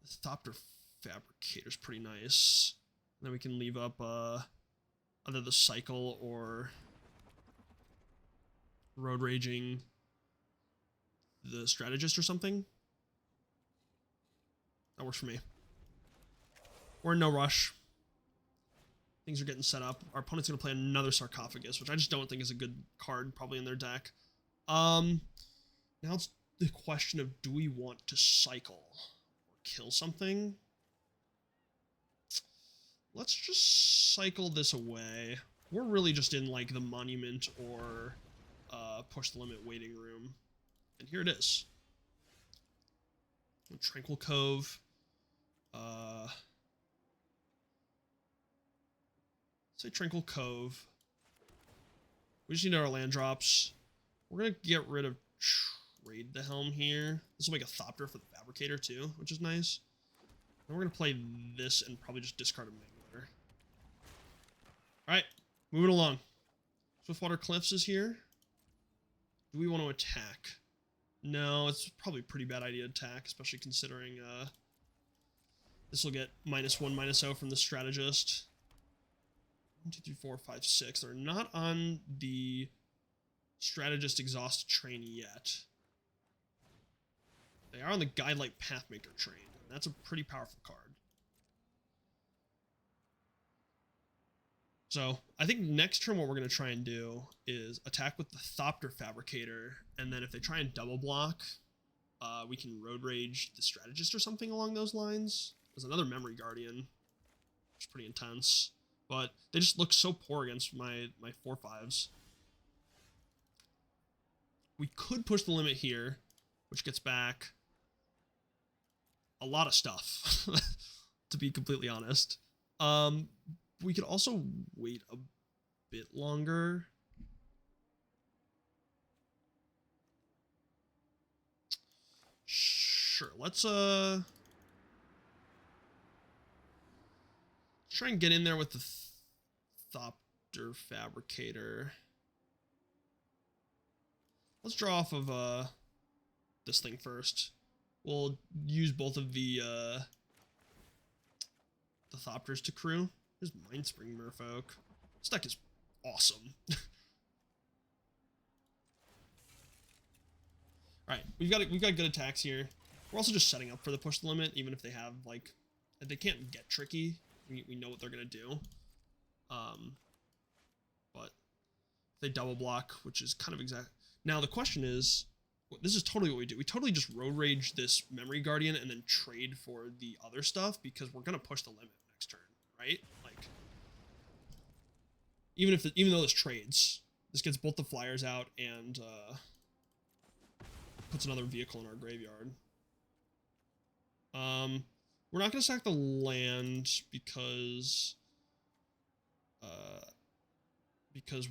The Thopter Fabricator's pretty nice. And then we can leave up either the Cycle or Road Raging the Strategist or something. That works for me. We're in no rush. Things are getting set up. Our opponent's going to play another Sarcophagus, which I just don't think is a good card, probably in their deck. Now it's the question of, do we want to cycle or kill something? Let's just cycle this away. We're really just in, like, the Monument or Push the Limit waiting room. And here it is. Tranquil Cove. Say Tranquil Cove. We just need our land drops. We're going to get rid of Trade the Helm here. This will make a Thopter for the Fabricator too, which is nice. And we're going to play this and probably just discard a Mangler. Alright, moving along. Swiftwater Cliffs is here. Do we want to attack? No, it's probably a pretty bad idea to attack, especially considering this will get -1/-0 from the Strategist. 1, 2, 3, 4, 5, 6. They're not on the Strategist Exhaust train yet. They are on the Guidelight Pathmaker train. That's a pretty powerful card. So, I think next turn what we're going to try and do is attack with the Thopter Fabricator, and then if they try and double block, we can Road Rage the Strategist or something along those lines. There's another Memory Guardian, which is pretty intense. But they just look so poor against my 4/5s. We could Push the Limit here, which gets back a lot of stuff, to be completely honest. We could also wait a bit longer. Sure, let's try and get in there with the Thopter Fabricator. Let's draw off of this thing first. We'll use both of the Thopters to crew. Here's Mindspring Merfolk. This deck is awesome. Alright, we've got good attacks here. We're also just setting up for the push the limit, even if they have, like, if they can't get tricky, we know what they're gonna do. But if they double block, which is kind of exact. Now the question is, this is totally what we do. We totally just road rage this Memory Guardian and then trade for the other stuff because we're gonna push the limit next turn, right? Like, even though this trades, this gets both the flyers out and puts another vehicle in our graveyard. We're not gonna sack the land because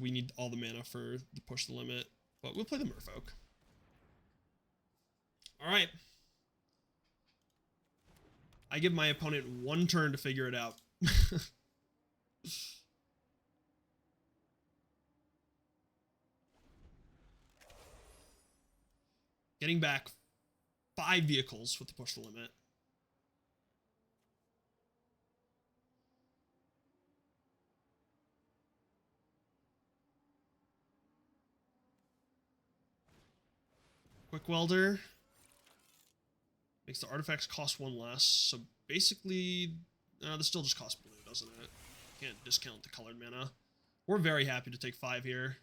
we need all the mana for the push the limit, but we'll play the Merfolk. All right. I give my opponent one turn to figure it out. Getting back 5 vehicles with the push the limit. Quick Welder makes the artifacts cost 1 less, so basically, this still just costs blue, doesn't it? Can't discount the colored mana. We're very happy to take 5 here.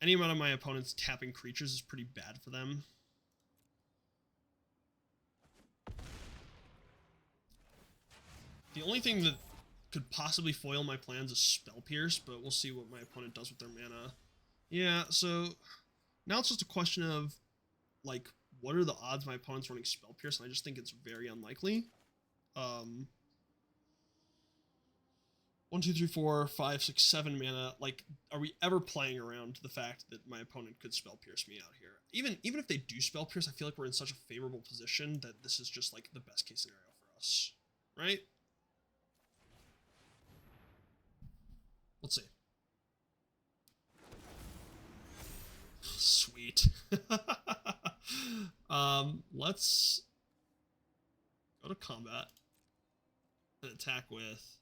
Any amount of my opponents tapping creatures is pretty bad for them. The only thing that could possibly foil my plans is Spell Pierce, but we'll see what my opponent does with their mana. Yeah, so now it's just a question of, like, what are the odds my opponent's running Spell Pierce? And I just think it's very unlikely. 1, 2, 3, 4, 5, 6, 7 mana. Like, are we ever playing around the fact that my opponent could Spell Pierce me out here? Even if they do Spell Pierce, I feel like we're in such a favorable position that this is just, like, the best case scenario for us. Right? Let's see. Sweet. Let's go to combat and attack with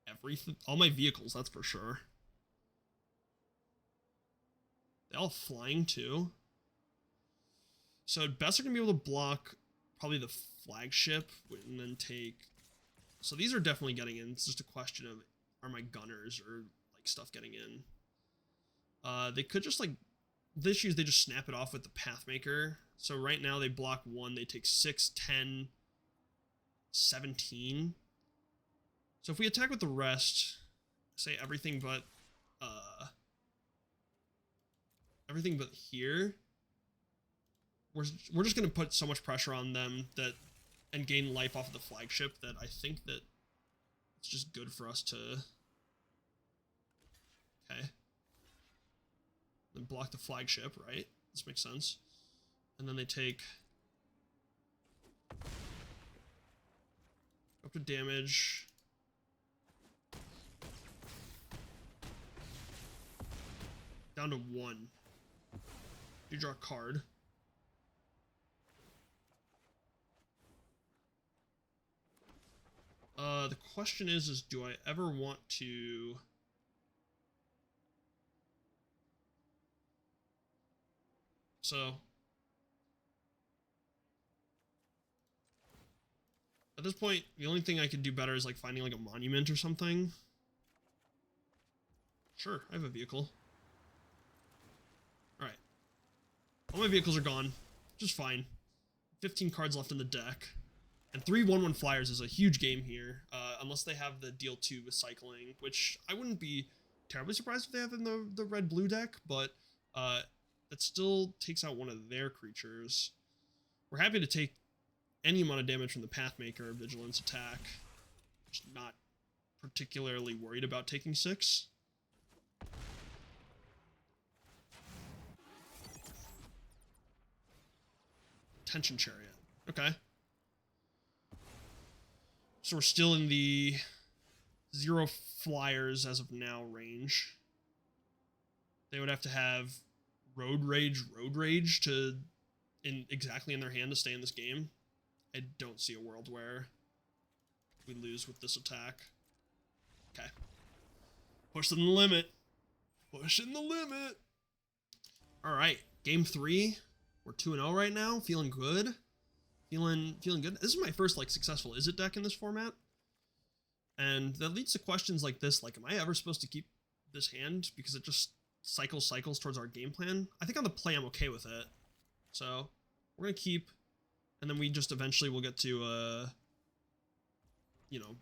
everything, all my vehicles, that's for sure. They all have flying too. So at best they're gonna be able to block probably the flagship and then take. So these are definitely getting in. It's just a question of, are my gunners or like stuff getting in? They could just like, the issue is they just snap it off with the Pathmaker. So right now they block 1, they take 6, 10, 17. So if we attack with the rest, say everything but here, we're just gonna put so much pressure on them that and gain life off of the flagship that I think that it's just good for us to then block the flagship, right? This makes sense. And then they take up to damage. Down to 1. You draw a card. The question is do I ever want to... So... At this point, the only thing I could do better is like finding like a monument or something. Sure, I have a vehicle. Alright. All my vehicles are gone, which is fine. 15 cards left in the deck. And 3 1/1 flyers is a huge game here, unless they have the deal 2 with cycling, which I wouldn't be terribly surprised if they have in the red-blue deck, but that still takes out one of their creatures. We're happy to take any amount of damage from the Pathmaker Vigilance attack. Just not particularly worried about taking 6. Tension Chariot. Okay. So we're still in the 0 flyers as of now range. They would have to have Road Rage to exactly in their hand to stay in this game. I don't see a world where we lose with this attack. Okay. Pushing the limit. Pushing the limit. Alright, game 3. We're 2-0 right now. Feeling good. Feeling good. This is my first like successful Izzet deck in this format. And that leads to questions like this, like, am I ever supposed to keep this hand? Because it just cycles towards our game plan. I think on the play I'm okay with it. So we're gonna keep, and then we just eventually will get to you know,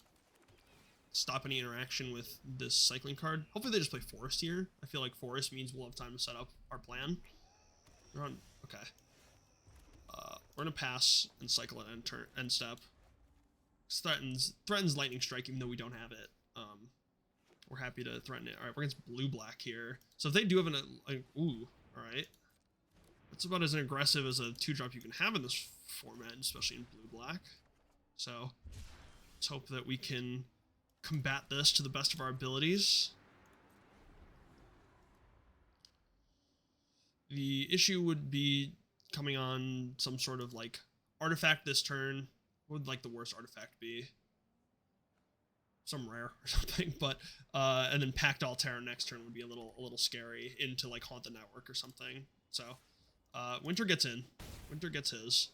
stop any interaction with this cycling card. Hopefully they just play Forest here. I feel like Forest means we'll have time to set up our plan. We're on, okay. We're gonna pass and cycle at end step. Threatens Lightning Strike even though we don't have it. We're happy to threaten it. All right, we're against blue-black here. So if they do have ooh, all right. That's about as aggressive as a 2-drop you can have in this format, especially in blue-black. So let's hope that we can combat this to the best of our abilities. The issue would be coming on some sort of like artifact this turn. What would like the worst artifact be? Some rare or something, but and then Pact Altair next turn would be a little scary into like Haunt the Network or something. So Winter gets in. Winter gets his.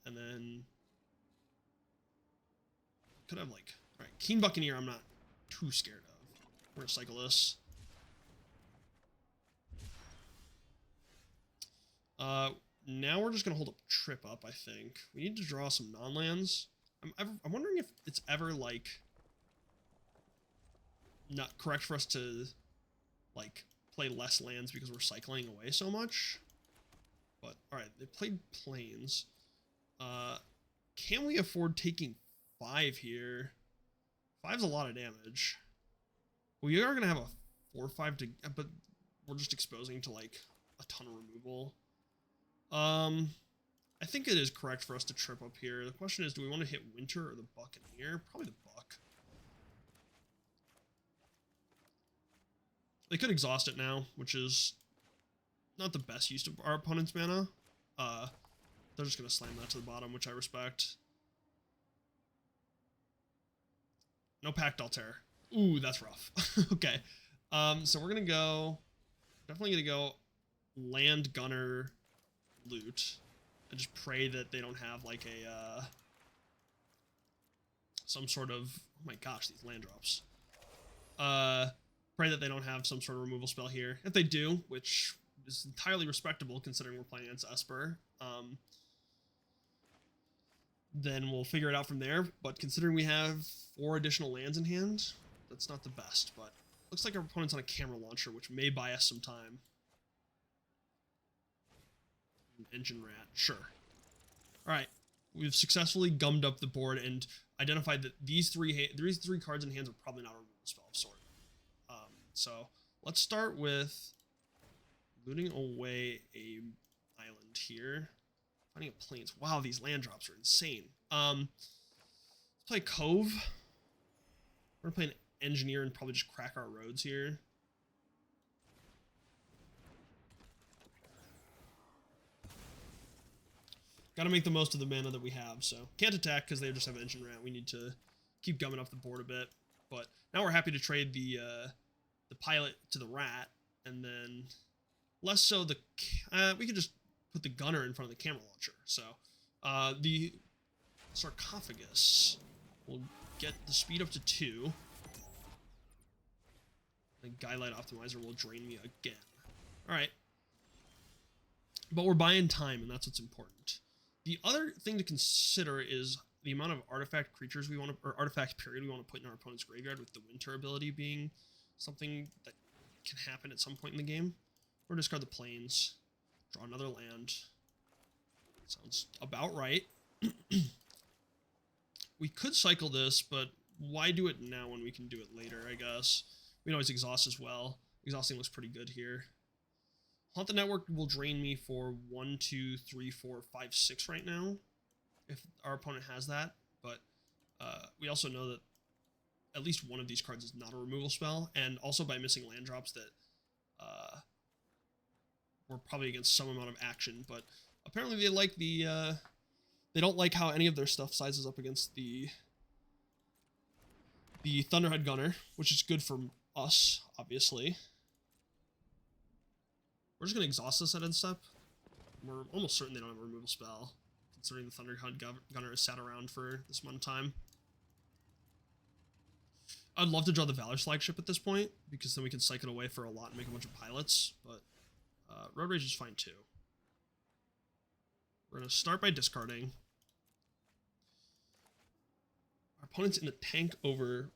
And then could have like, all right, Keen Buccaneer I'm not too scared of. We're gonna cycle this. Now we're just gonna hold a trip up, I think. We need to draw some non-lands. I'm wondering if it's ever like not correct for us to like play less lands because we're cycling away so much. But all right, they played plains. Can we afford taking 5 here? 5's a lot of damage. We are gonna have a 4/5 to, but we're just exposing to like a ton of removal. I think it is correct for us to trip up here. The question is, do we want to hit Winter or the Buccaneer? Probably the Buck. They could exhaust it now, which is not the best use of our opponent's mana. They're just going to slam that to the bottom, which I respect. No Pact Altair. Ooh, that's rough. Okay. So we're going to go... Definitely going to go Land Gunner Loot. And just pray that they don't have like a some sort of, oh my gosh, these land drops. Pray that they don't have some sort of removal spell here. If they do, which is entirely respectable considering we're playing against Esper, then we'll figure it out from there. But considering we have 4 additional lands in hand, that's not the best. But looks like our opponent's on a camera launcher, which may buy us some time. Engine Rat, sure. Alright, we've successfully gummed up the board and identified that these three cards in hands are probably not a removal spell of sort. So let's start with looting away a island here. Finding a plains. Wow, these land drops are insane. Let's play Cove. We're gonna play an Engineer and probably just crack our roads here. Gotta make the most of the mana that we have, so can't attack because they just have Engine Rat. We need to keep gumming up the board a bit, but now we're happy to trade the pilot to the rat, and then less so the we could just put the gunner in front of the camera launcher. So the sarcophagus will get the speed up to 2. The Guy-Light Optimizer will drain me again. All right, but we're buying time, and that's what's important. The other thing to consider is the amount of artifact creatures we want to, or artifact period we want to put in our opponent's graveyard, with the Winter ability being something that can happen at some point in the game. Or discard the plains, draw another land. Sounds about right. We could cycle this, but why do it now when we can do it later, I guess? We can always exhaust as well. Exhausting looks pretty good here. Haunt the Network will drain me for 1, 2, 3, 4, 5, 6 right now, if our opponent has that. But we also know that at least one of these cards is not a removal spell, and also by missing land drops that we're probably against some amount of action. But apparently they like the they don't like how any of their stuff sizes up against the Thunderhead Gunner, which is good for us, obviously. We're just going to exhaust this at end step. We're almost certain they don't have a removal spell, considering the Thunderhead Gunner has sat around for this amount of time. I'd love to draw the Valor's Flagship at this point, because then we can psych it away for a lot and make a bunch of pilots, but Road Rage is fine too. We're going to start by discarding. Our opponent's in the tank over...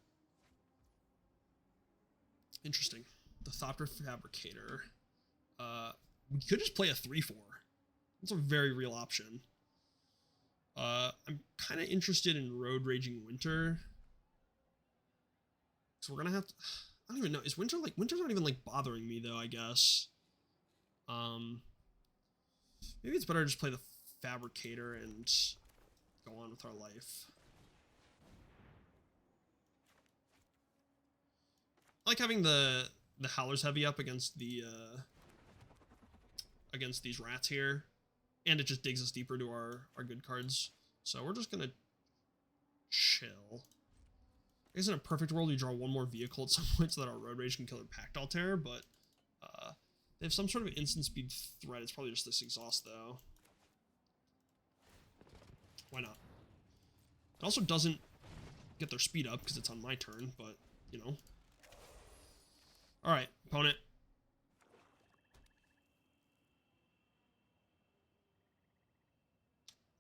Interesting. The Atherdrift Fabricator. We could just play a 3/4. That's a very real option. I'm kind of interested in Road Raging Winter. So we're gonna have to... I don't even know. Is Winter like... Winter's not even like bothering me though, I guess. Maybe it's better to just play the Fabricator and go on with our life. I like having the Howlers Heavy up against the against these rats here, and it just digs us deeper to our good cards. So we're just gonna chill. I guess in a perfect world you draw one more vehicle at some point so that our Road Rage can kill their Pact Altair, but they have some sort of instant speed threat. It's probably just this exhaust though. Why not? It also doesn't get their speed up because it's on my turn, but you know. Alright, opponent.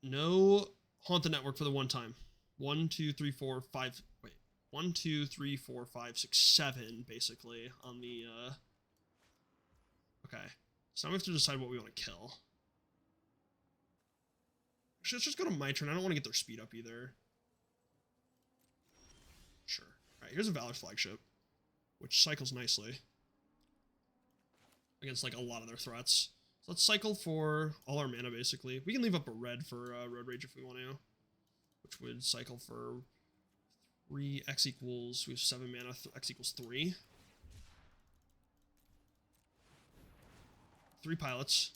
No Haunt the Network for the one time. 1, 2, 3, 4, 5. Wait. 1, 2, 3, 4, 5, 6, 7, basically, on the, Okay. So now we have to decide what we want to kill. Actually, let's just go to my turn. I don't want to get their speed up either. Sure. Alright, here's a Valor's Flagship, which cycles nicely against, like, a lot of their threats. So let's cycle for all our mana, basically. We can leave up a red for Road Rage if we want to, which would cycle for 3, X equals... We have 7 mana, X equals 3. 3 pilots.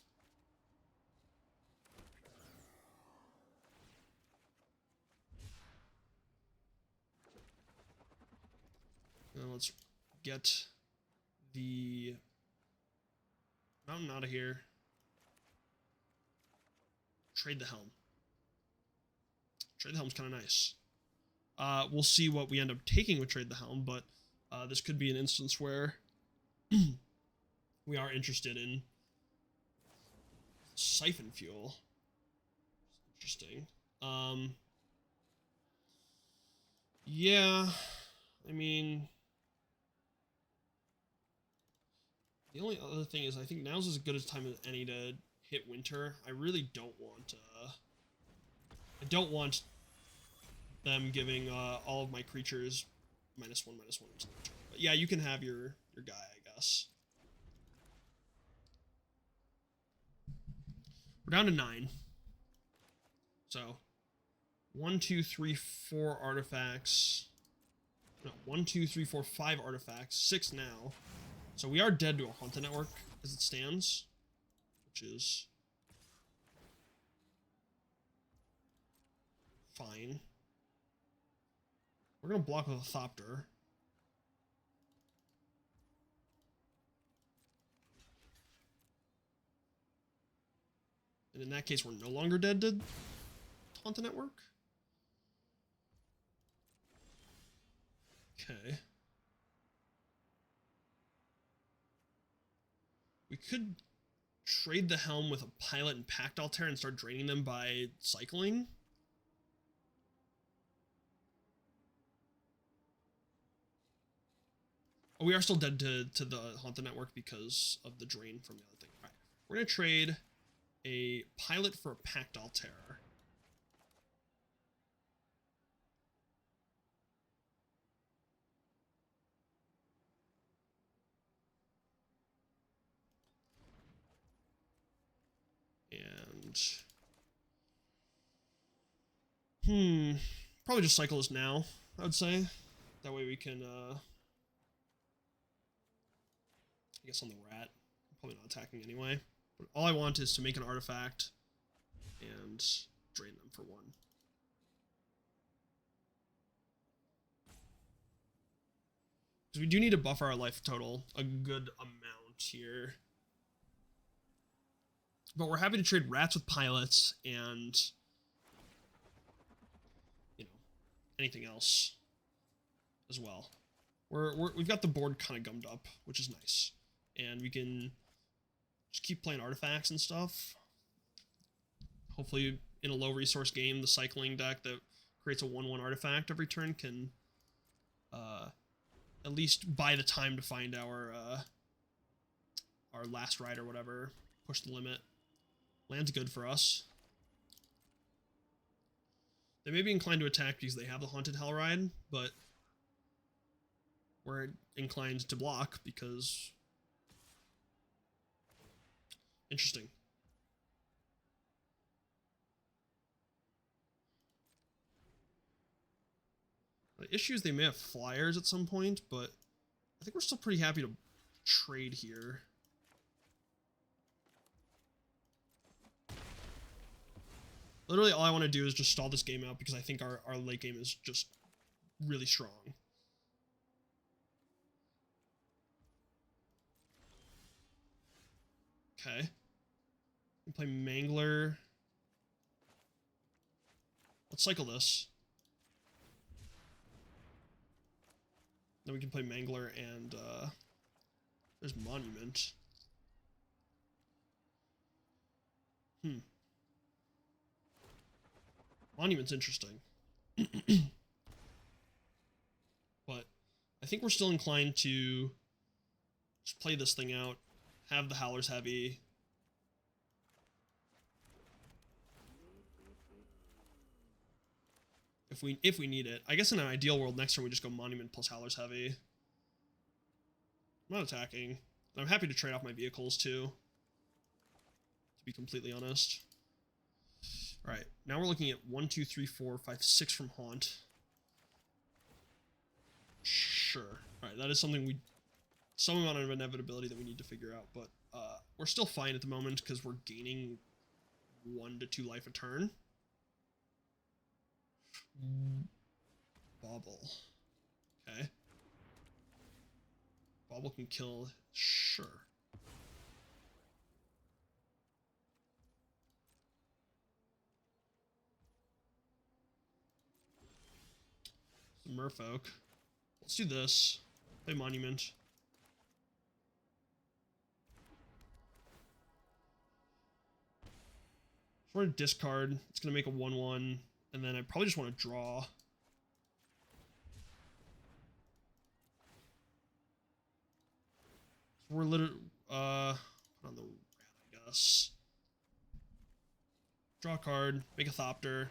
Now let's get the mountain out of here. Trade the helm. Trade the helm's kind of nice. We'll see what we end up taking with Trade the Helm, but this could be an instance where we are interested in Siphon Fuel. Interesting. Yeah, I mean, the only other thing is I think now's as good a time as any to hit Winter. I really don't want, I don't want them giving all of my creatures -1/-1 until the turn. But yeah, you can have your guy, I guess. We're down to 9. So 1, 2, 3, 4 artifacts. No, 1, 2, 3, 4, 5 artifacts. 6 now. So we are dead to a Haunt the Network as it stands, which is fine. We're gonna block with a Thopter. And in that case, we're no longer dead to Haunt the Network. Okay. We could trade the Helm with a Pilot and Pact Altair and start draining them by cycling. Oh, we are still dead to the Haunt the Network because of the drain from the other thing. All right. We're going to trade a pilot for a Pact Altair. And probably just cycle this now, I would say. That way we can I guess on the rat. I'm probably not attacking anyway. But all I want is to make an artifact and drain them for one. Because we do need to buffer our life total a good amount here. But we're happy to trade rats with pilots and, you know, anything else as well. We've got the board kind of gummed up, which is nice. And we can just keep playing artifacts and stuff. Hopefully, in a low-resource game, the cycling deck that creates a 1/1 artifact every turn can at least buy the time to find our last ride or whatever, push the limit. Land's good for us. They may be inclined to attack because they have the Haunted Hell Ride, but we're inclined to block because... Interesting. The issue is they may have flyers at some point, but I think we're still pretty happy to trade here. Literally all I want to do is just stall this game out because I think our late game is just really strong. Okay. We play Mangler. Let's cycle this. Then we can play Mangler and there's Monument. Monument's interesting. But I think we're still inclined to just play this thing out, have the Howlers heavy. If we need it. I guess in an ideal world, next turn we just go Monument plus Howlers heavy. I'm not attacking. I'm happy to trade off my vehicles too, to be completely honest. Alright, now we're looking at 1, 2, 3, 4, 5, 6 from Haunt. Sure. Alright, that is something some amount of inevitability that we need to figure out, but we're still fine at the moment because we're gaining 1 to 2 life a turn. Bauble. Okay. Bauble can kill. Sure. Merfolk. Let's do this. Play Monument. If we're going to discard, it's going to make a 1/1, and then I probably just want to draw. So we're literally, put on the rat, I guess. Draw a card, make a Thopter.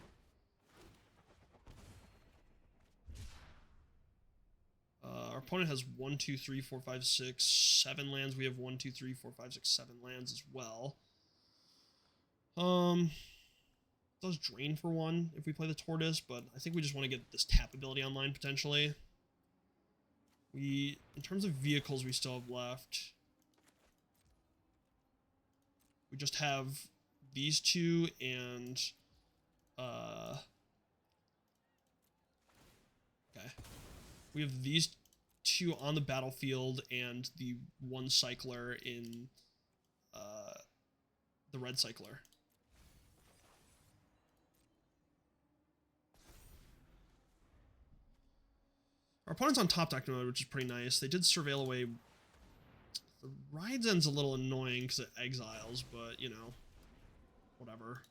Our opponent has 1, 2, 3, 4, 5, 6, 7 lands. We have 1, 2, 3, 4, 5, 6, 7 lands as well. Does drain for 1 if we play the Tortoise, but I think we just want to get this tap ability online potentially. In terms of vehicles we still have left, we just have these two and okay. We have these two on the battlefield and the 1 cycler in the red cycler. Our opponent's on top deck mode, which is pretty nice. They did surveil away. The Rides End's a little annoying because it exiles, but, you know, whatever.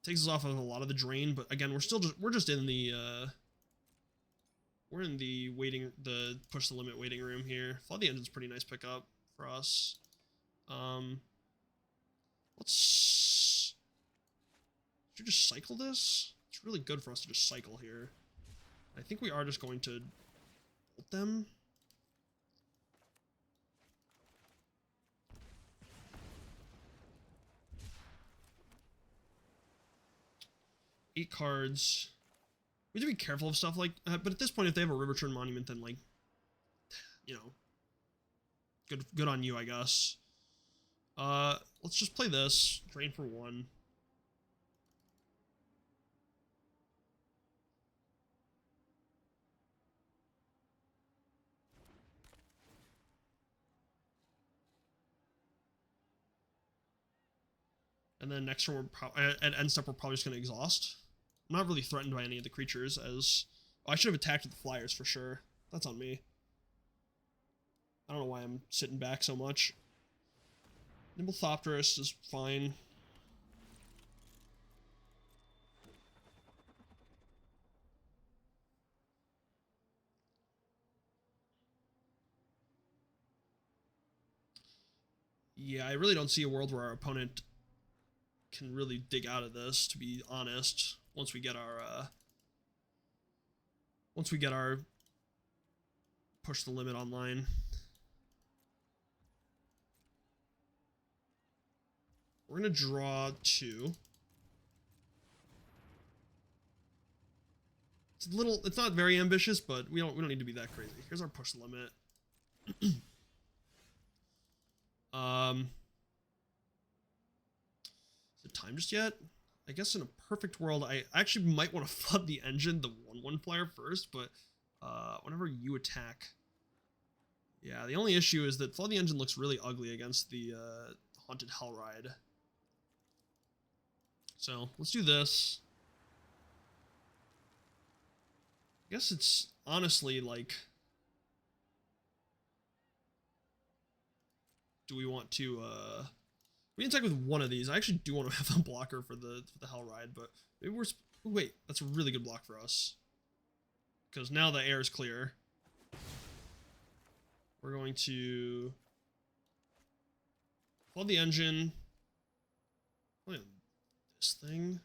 Takes us off of a lot of the drain, but again, we're just in the we're in the push the limit waiting room here. Flood the Engine's pretty nice pickup for us. Let's... Should we just cycle this? It's really good for us to just cycle here. I think we are just going to bolt them. Eight cards. We have to be careful of stuff like, but at this point, if they have a River Turn Monument, then like, you know, good on you, I guess. Let's just play this. Drain for 1. And then next turn, at end step, we're probably just going to exhaust. I'm not really threatened by any of the creatures, as... Oh, I should have attacked with the flyers for sure. That's on me. I don't know why I'm sitting back so much. Nimble Thopterus is fine. Yeah, I really don't see a world where our opponent can really dig out of this, to be honest, once we get our push the limit online. We're gonna draw 2. It's not very ambitious, but we don't need to be that crazy. Here's our push limit. Is it time just yet? I guess in a perfect world, I actually might want to flood the engine, the 1/1 flyer first, but whenever you attack, yeah, the only issue is that flood the engine looks really ugly against the Haunted Hellride. So let's do this. I guess it's honestly like, do we want to we can attack with one of these. I actually do want to have a blocker for the Hellride, but maybe we're... Wait, that's a really good block for us. Because now the air is clear. We're going to flood the engine. Probably this thing.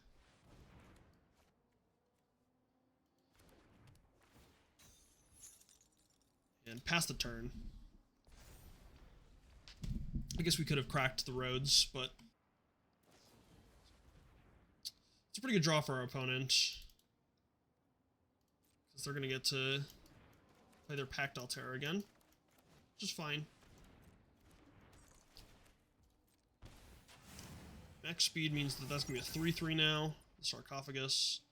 And pass the turn. I guess we could have cracked the roads, but it's a pretty good draw for our opponent. Because they're going to get to play their Pact Altera again, which is fine. Max speed means that that's going to be a 3/3 now, the Sarcophagus.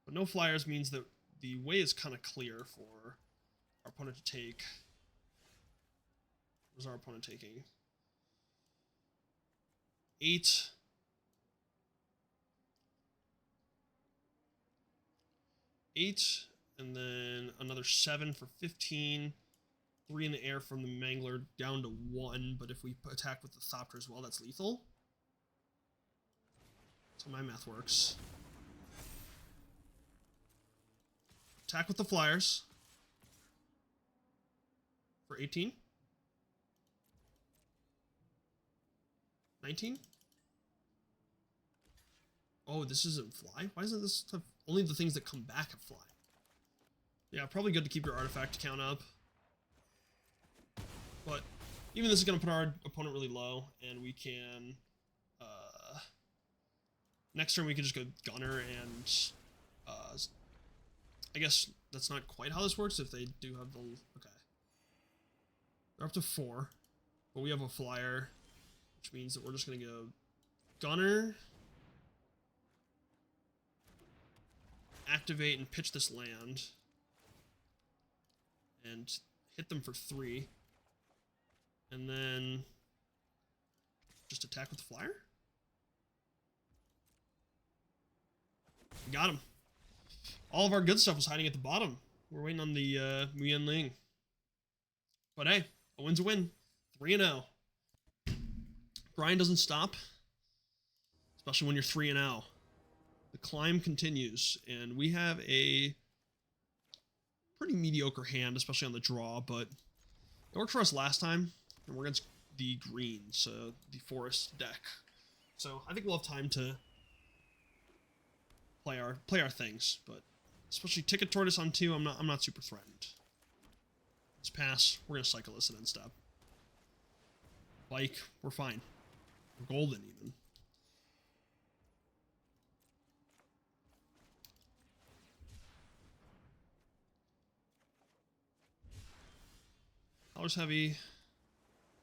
But no flyers means that the way is kind of clear for our opponent to take. What was our opponent taking? 8. And then another 7 for 15. 3 in the air from the Mangler down to 1, but if we attack with the Thopter as well, that's lethal. That's how my math works. Attack with the flyers for 18. 19. Oh, this isn't fly? Why isn't this have only the things that come back have fly? Yeah, probably good to keep your artifact count up. But even this is going to put our opponent really low, and we can... next turn we can just go Gunner, and... I guess that's not quite how this works if they do have the... Okay. They're up to 4, but we have a flyer, which means that we're just going to go Gunner... activate and pitch this land and hit them for 3, and then just attack with the flyer. We got him. All of our good stuff was hiding at the bottom. We're waiting on the Muyen Ling. But hey, a win's a win. 3-0. Grind doesn't stop, especially when you're 3-0. The climb continues, and we have a pretty mediocre hand, especially on the draw, but it worked for us last time, and we're against the green, so the forest deck. So I think we'll have time to play our things, but especially Ticket Tortoise on 2, I'm not super threatened. Let's pass. We're gonna cycle this and then stop. Bike, we're fine. We're golden even. Dollars heavy.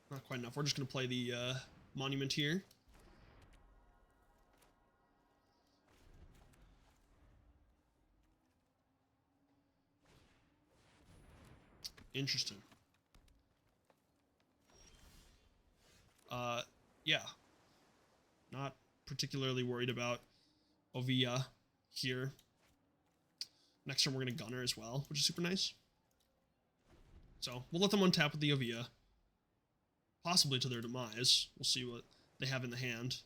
Not quite enough. We're just gonna play the monument here. Interesting. Yeah. Not particularly worried about Ovia here. Next turn we're going to Gunner as well, which is super nice. So we'll let them untap with the Ovia. Possibly to their demise. We'll see what they have in the hand.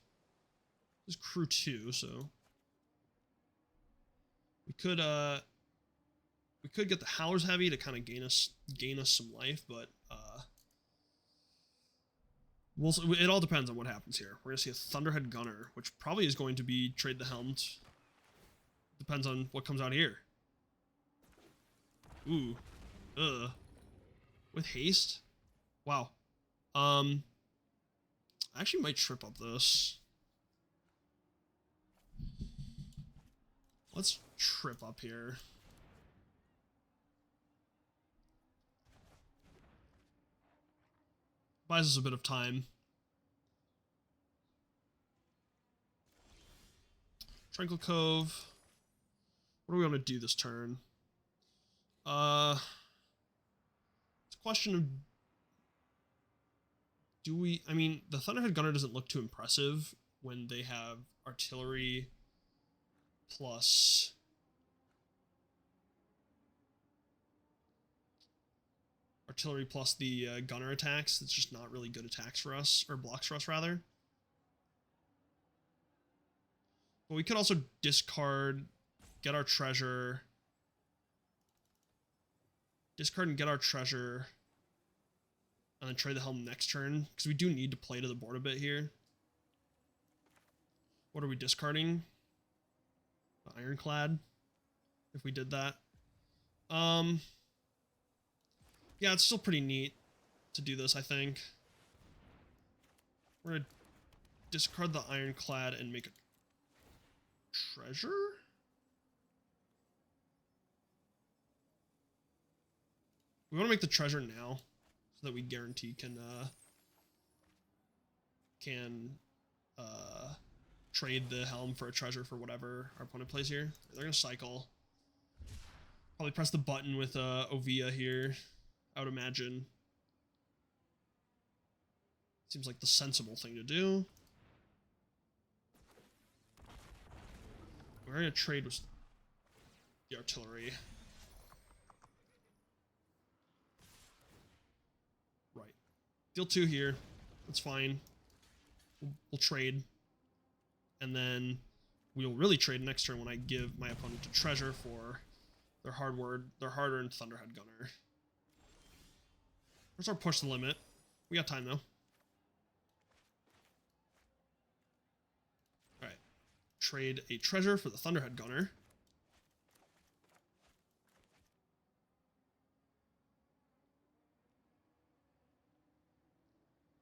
This is crew 2, so we could get the Howlers Heavy to kind of gain us some life, but it all depends on what happens here. We're gonna see a Thunderhead Gunner, which probably is going to be trade the helmet. Depends on what comes out here. Ooh, with haste. Wow. I actually might trip up this. Let's trip up here. Buys us a bit of time. Tranquil Cove. What do we want to do this turn? It's a question of do we... I mean, the Thunderhead Gunner doesn't look too impressive when they have artillery plus... artillery plus the gunner attacks. It's just not really good attacks for us, or blocks for us, rather. But we could also discard, get our treasure. Discard and get our treasure. And then trade the helm next turn, because we do need to play to the board a bit here. What are we discarding? The Ironclad, if we did that. Yeah, it's still pretty neat to do this, I think. We're going to discard the Ironclad and make a treasure? We want to make the treasure now, so that we guarantee can trade the helm for a treasure for whatever our opponent plays here. They're going to cycle. Probably press the button with Ovia here, I would imagine. Seems like the sensible thing to do. We're going to trade with the artillery. Right. Deal 2 here. That's fine. We'll trade. And then we'll really trade next turn when I give my opponent a treasure for their hard-earned Thunderhead Gunner. Where's our push the limit? We got time, though. Alright. Trade a treasure for the Thunderhead Gunner.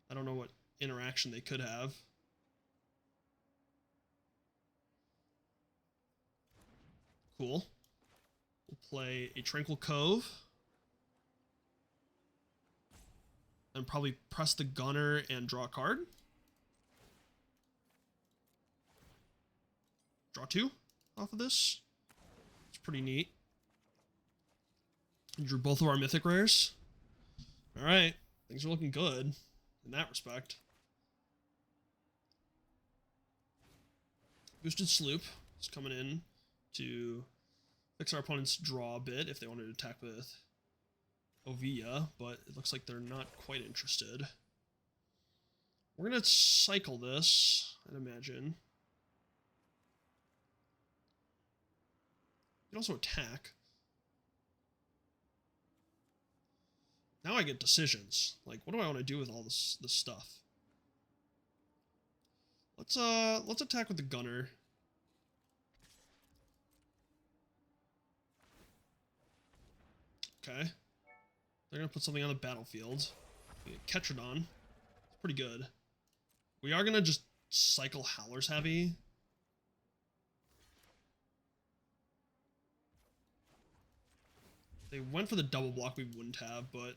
I don't know what interaction they could have. Cool. We'll play a Tranquil Cove. And probably press the Gunner and draw a card. Draw 2 off of this. It's pretty neat. Drew both of our mythic rares. Alright. Things are looking good in that respect. Boosted Sloop is coming in to fix our opponent's draw a bit if they wanted to attack with Ovia, but it looks like they're not quite interested. We're going to cycle this, I'd imagine. You can also attack. Now I get decisions. Like, what do I want to do with all this stuff? Let's attack with the gunner. Okay. They're gonna put something on the battlefield. Ketrodon. It's pretty good. We are gonna just cycle Howlers heavy. They went for the double block we wouldn't have, but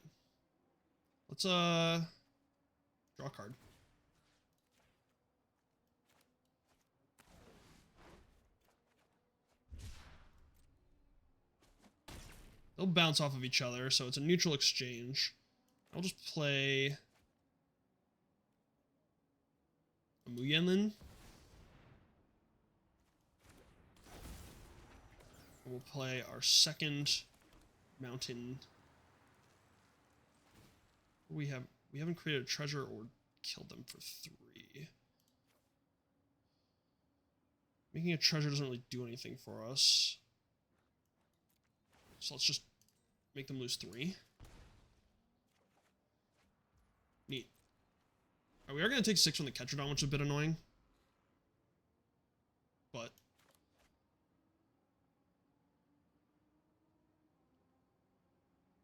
let's draw a card. They'll bounce off of each other, so it's a neutral exchange. I'll just play a Muyenlin. We'll play our second mountain. We haven't created a treasure or killed them for 3. Making a treasure doesn't really do anything for us. So let's just make them lose 3. Neat. Right, we are going to take 6 from the Ketrodon, which is a bit annoying. But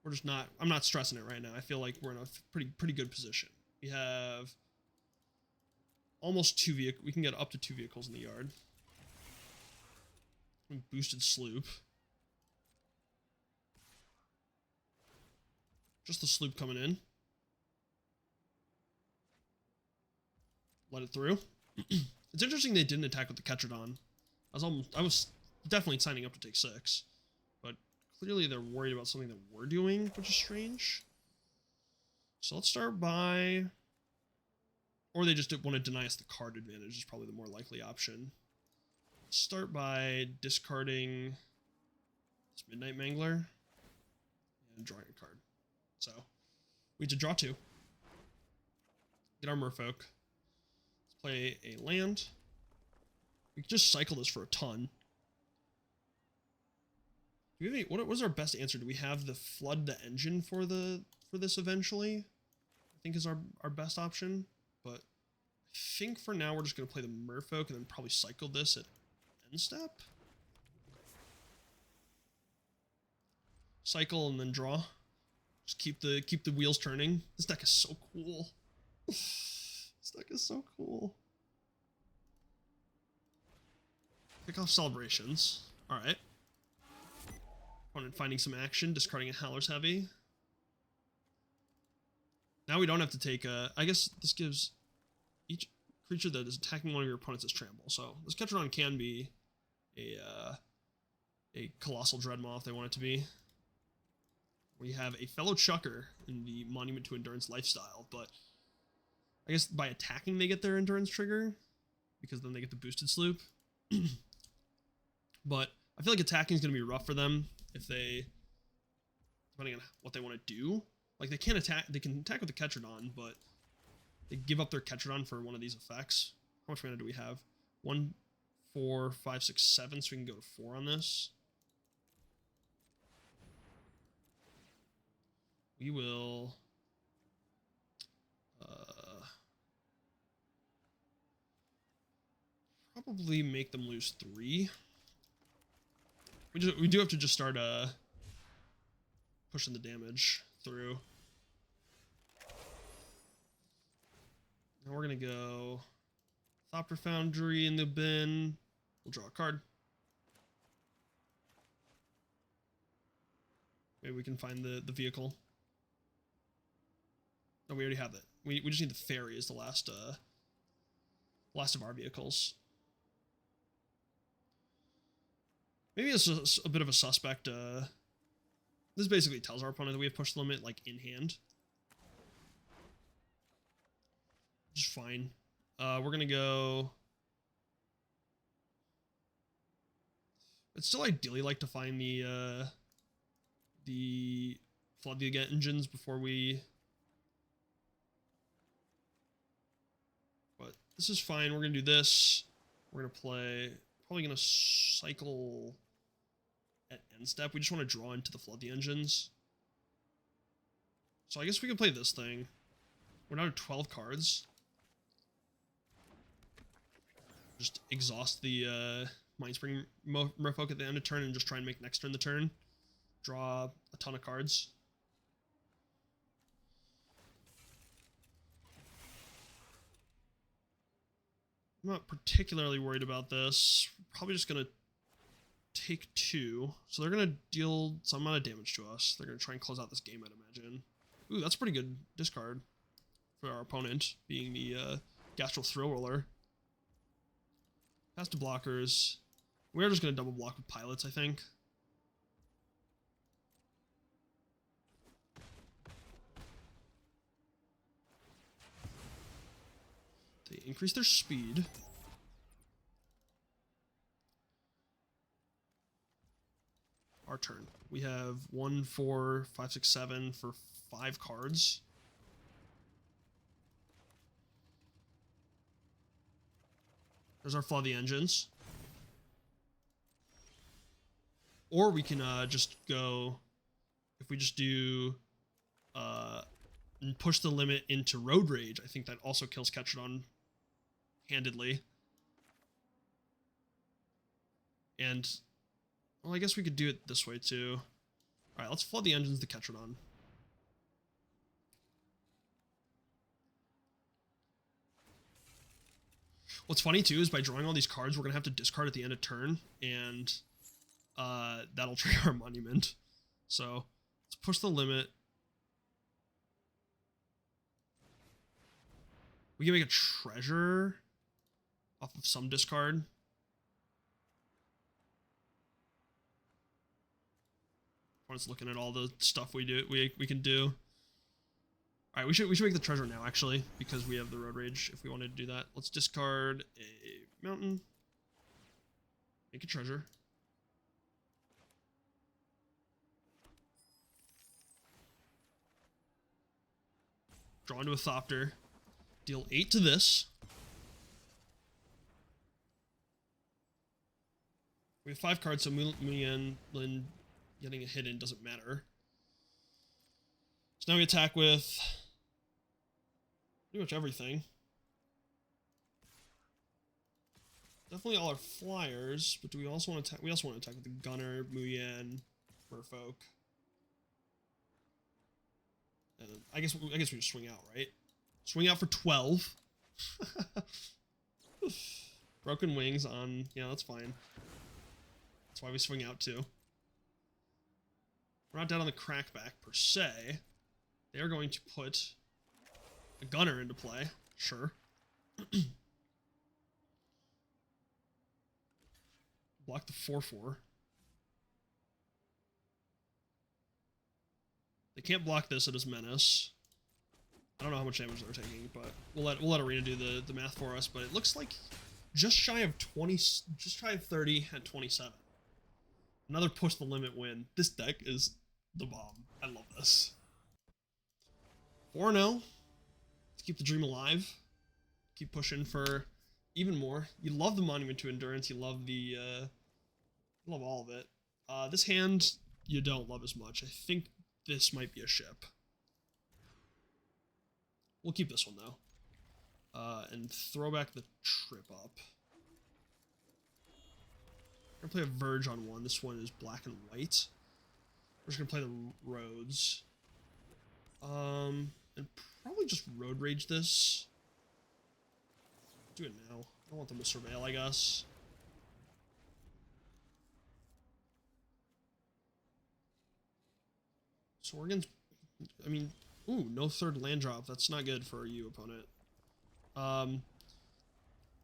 we're just not, I'm not stressing it right now. I feel like we're in a pretty good position. We have almost 2 vehicles. We can get up to 2 vehicles in the yard. Boosted sloop. Just the sloop coming in. Let it through. It's interesting they didn't attack with the Ketrodon. I was definitely signing up to take 6. But clearly they're worried about something that we're doing, which is strange. So let's start by... Or they just want to deny us the card advantage is probably the more likely option. Let's start by discarding this Midnight Mangler and drawing a card. So, we need to draw 2. Get our Merfolk. Let's play a land. We can just cycle this for a ton. Do we have any, what was our best answer? Do we have the flood the engine for this eventually? I think is our best option. But I think for now we're just going to play the Merfolk and then probably cycle this at end step. Cycle and then draw. Just keep the wheels turning. This deck is so cool. This deck is so cool. Pick off Celebrations. Alright. Opponent finding some action, discarding a Howler's Heavy. Now we don't have to take a... I guess this gives each creature that is attacking one of your opponents as trample. So this Ketrodon can be a Colossal Dreadmaw if they want it to be. We have a fellow Chucker in the Monument to Endurance lifestyle, but I guess by attacking they get their Endurance trigger, because then they get the boosted sloop. But I feel like attacking is going to be rough for them if they, depending on what they want to do. Like they can attack with the Ketrodon, but they give up their Ketrodon for one of these effects. How much mana do we have? 1, 4, 5, 6, 7, so we can go to 4 on this. We will probably make them lose 3. We do have to just start pushing the damage through. Now we're gonna go Thopter Foundry in the bin. We'll draw a card. Maybe we can find the vehicle. No, we already have it. We just need the ferry as the last of our vehicles. Maybe it's a bit of a suspect. This basically tells our opponent that we have pushed the limit, like, in hand. Which is fine. We're gonna go... I'd still ideally like to find the flood the engines before we... But this is fine. We're gonna do this. We're gonna play... Probably gonna cycle at end step. We just want to draw into the flood the engines. So I guess we can play this thing. We're down to 12 cards. Just exhaust the Mindspring Merfolk at the end of turn and just try and make next turn the turn. Draw a ton of cards. I'm not particularly worried about this. Probably just going to take 2. So they're going to deal some amount of damage to us. They're going to try and close out this game, I'd imagine. Ooh, that's pretty good discard for our opponent, being the Gastral Thrill Roller. Pass to blockers. We're just going to double block with pilots, I think. They increase their speed. Our turn. We have 1, 4, 5, 6, 7 for 5 cards. There's our Flood the Engines. Or we can just go, if we just do and push the limit into Road Rage, I think that also kills Ketrodon handedly. And, well, I guess we could do it this way too. Alright, let's Flood the Engines to Ketrodon. What's funny too is by drawing all these cards, we're going to have to discard at the end of turn, and that'll trigger our monument. So let's push the limit. We can make a treasure off of some discard. Opponent's looking at all the stuff we can do. All right, we should make the treasure now, actually, because we have the Road Rage. If we wanted to do that, let's discard a mountain. Make a treasure. Draw into a Thopter. Deal 8 to this. We have 5 cards, so Muyen Lin getting a hidden doesn't matter. So now we attack with pretty much everything. Definitely all our flyers, but do we also want to attack? We also want to attack with the Gunner, Muyen, Merfolk. And I guess we just swing out, right? Swing out for 12. Broken Wings on, yeah, that's fine. That's why we swing out too. We're not down on the crackback per se. They're going to put a Gunner into play, sure. Block the 4/4. They can't block this, it is Menace. I don't know how much damage they're taking, but we'll let Arena do the math for us. But it looks like just shy of 20, just shy of 30 at 27. Another push the limit win. This deck is the bomb. I love this. 4-0. Let's keep the dream alive. Keep pushing for even more. You love the Monument to Endurance. You love the love all of it. This hand you don't love as much. I think this might be a ship. We'll keep this one though. And throw back the Trip Up. We're gonna play a Verge on one. This one is black and white. We're just gonna play the Roads. And probably just Road Rage this. Do it now. I don't want them to surveil, I guess. So we're against, I mean, ooh, no third land drop. That's not good for you, opponent.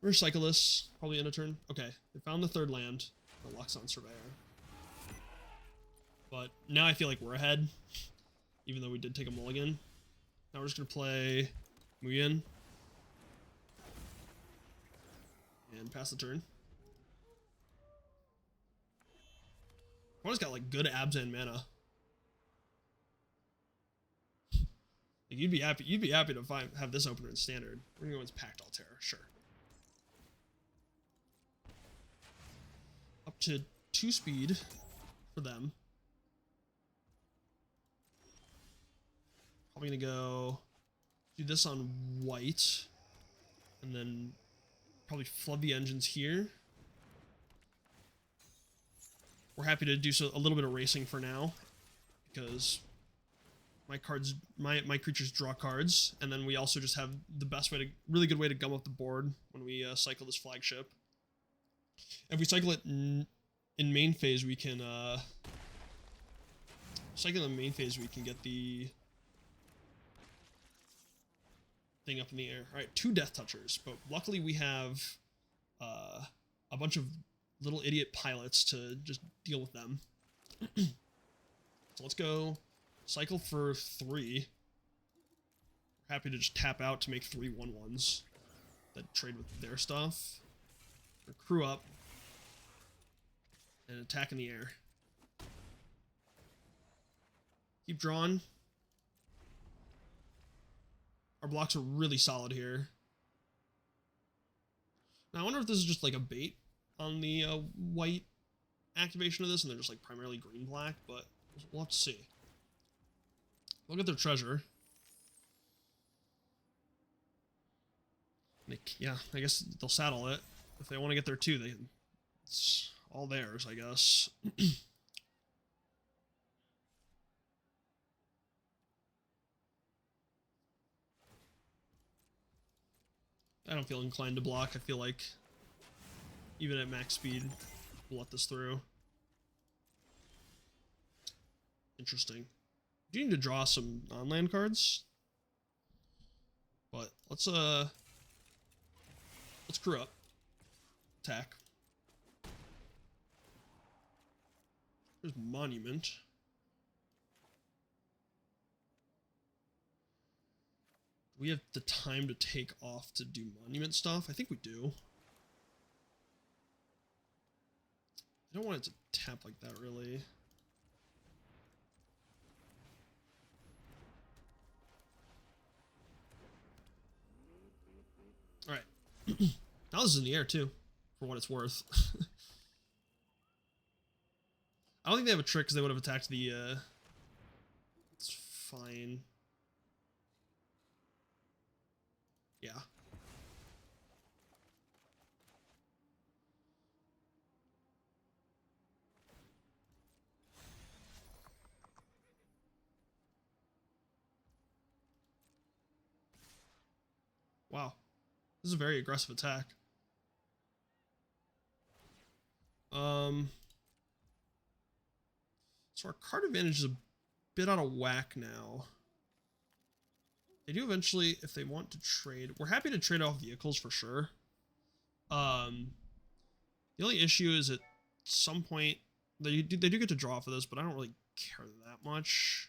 We're Cyclists, probably end of turn. Okay, they found the third land. The Luxon Surveyor. But now I feel like we're ahead, even though we did take a mulligan. Now we're just gonna play Muyen and pass the turn. Opponent's got like good abs and mana. Like, you'd be happy to have this opener in standard. We're gonna go with Pact Altair, sure. Up to 2 speed for them. Probably gonna go do this on white, and then probably flood the engines here. We're happy to do a little bit of racing for now, because my creatures draw cards, and then we also just have the really good way to gum up the board when we cycle this flagship. If we cycle it in main phase, we can get the thing up in the air. All right, 2 Death Touchers, but luckily we have a bunch of little idiot pilots to just deal with them. So let's go cycle for 3. We're happy to just tap out to make 3 1/1s that trade with their stuff. Or crew up and attack in the air. Keep drawing. Our blocks are really solid here. Now I wonder if this is just like a bait on the white activation of this, and they're just like primarily green-black, but we'll have to see. Look at their treasure. Yeah, I guess they'll saddle it. If they want to get there too, it's all theirs, I guess. I don't feel inclined to block. I feel like even at max speed, we'll let this through. Interesting. Do need to draw some on-land cards, but let's crew up. Attack. There's Monument. Do we have the time to take off to do Monument stuff? I think we do. I don't want it to tap like that, really. Alright. Now this is in the air, too, for what it's worth. I don't think they have a trick, because they would have attacked the, It's fine. Yeah. Wow. This is a very aggressive attack. So our card advantage is a bit out of whack now. They do eventually, if they want to trade. We're happy to trade off vehicles for sure. The only issue is at some point they do get to draw for this, but I don't really care that much.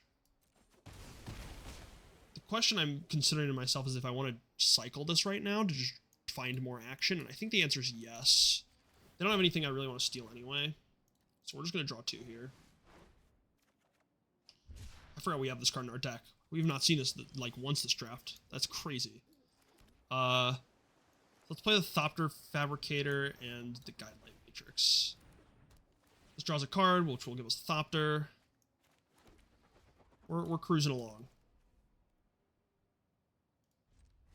The question I'm considering to myself is if I want to cycle this right now to just find more action, and I think the answer is yes. They don't have anything I really want to steal anyway, so we're just going to draw 2 here. I forgot we have this card in our deck. We've not seen this like once this draft. That's crazy. Let's play the Thopter Fabricator and the Guidelight Matrix. This draws a card, which will give us Thopter. We're cruising along.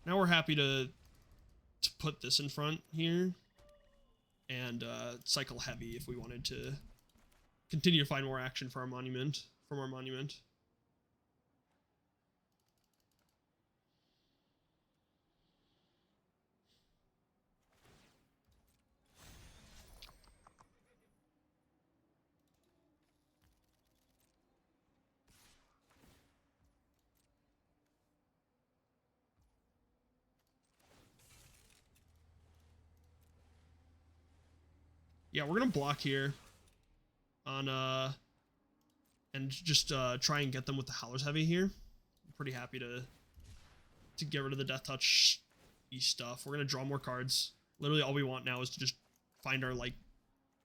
Now we're happy to put this in front here and cycle heavy if we wanted to continue to find more action for our monument, from our monument. Yeah, we're gonna block here on and just try and get them with the Howlers Heavy here. I'm pretty happy to get rid of the Death Touch stuff. We're gonna draw more cards. Literally all we want now is to just find our like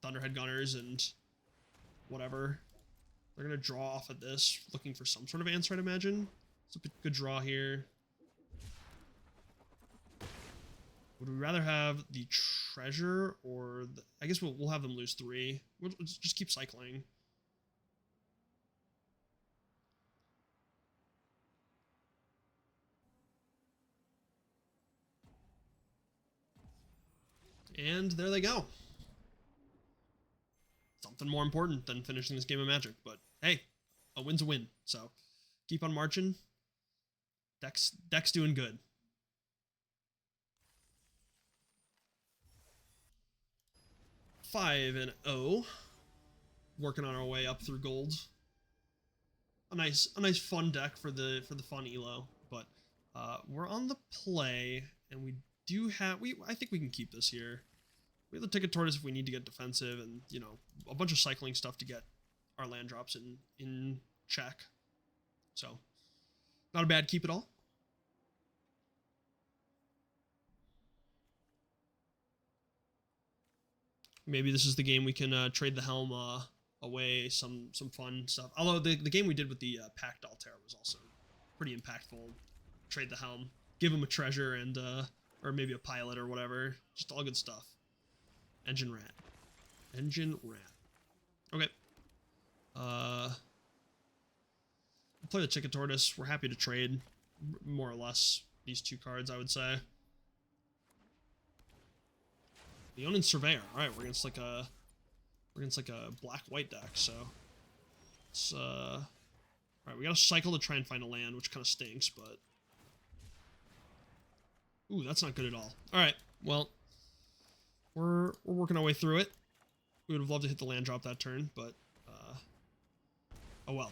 Thunderhead Gunners and whatever. They're gonna draw off of this, looking for some sort of answer, I'd imagine. It's a good draw here. Would we rather have the treasure or the, I guess we'll have them lose 3. We'll just keep cycling. And there they go. Something more important than finishing this game of Magic, but hey, a win's a win. So keep on marching. Deck's doing good. Five and 0. Working on our way up through gold. A nice fun deck for the fun elo, but we're on the play, and we do have I think we can keep this here. We have the Ticket Tortoise if we need to get defensive, and you know, a bunch of cycling stuff to get our land drops in check. So not a bad keep at all. Maybe this is the game we can trade the helm away, some fun stuff. Although the game we did with the Pact Altair was also pretty impactful. Trade the helm, give him a treasure, and or maybe a pilot or whatever. Just all good stuff. Engine rat. Engine rat. Okay. We'll play the Ticket Tortoise. We're happy to trade, more or less, these two cards, I would say. Leonin Surveyor. Alright, we're against like a black-white deck, so it's alright, we gotta cycle to try and find a land, which kinda stinks, but ooh, that's not good at all. Alright, well, we're working our way through it. We would have loved to hit the land drop that turn, but oh well.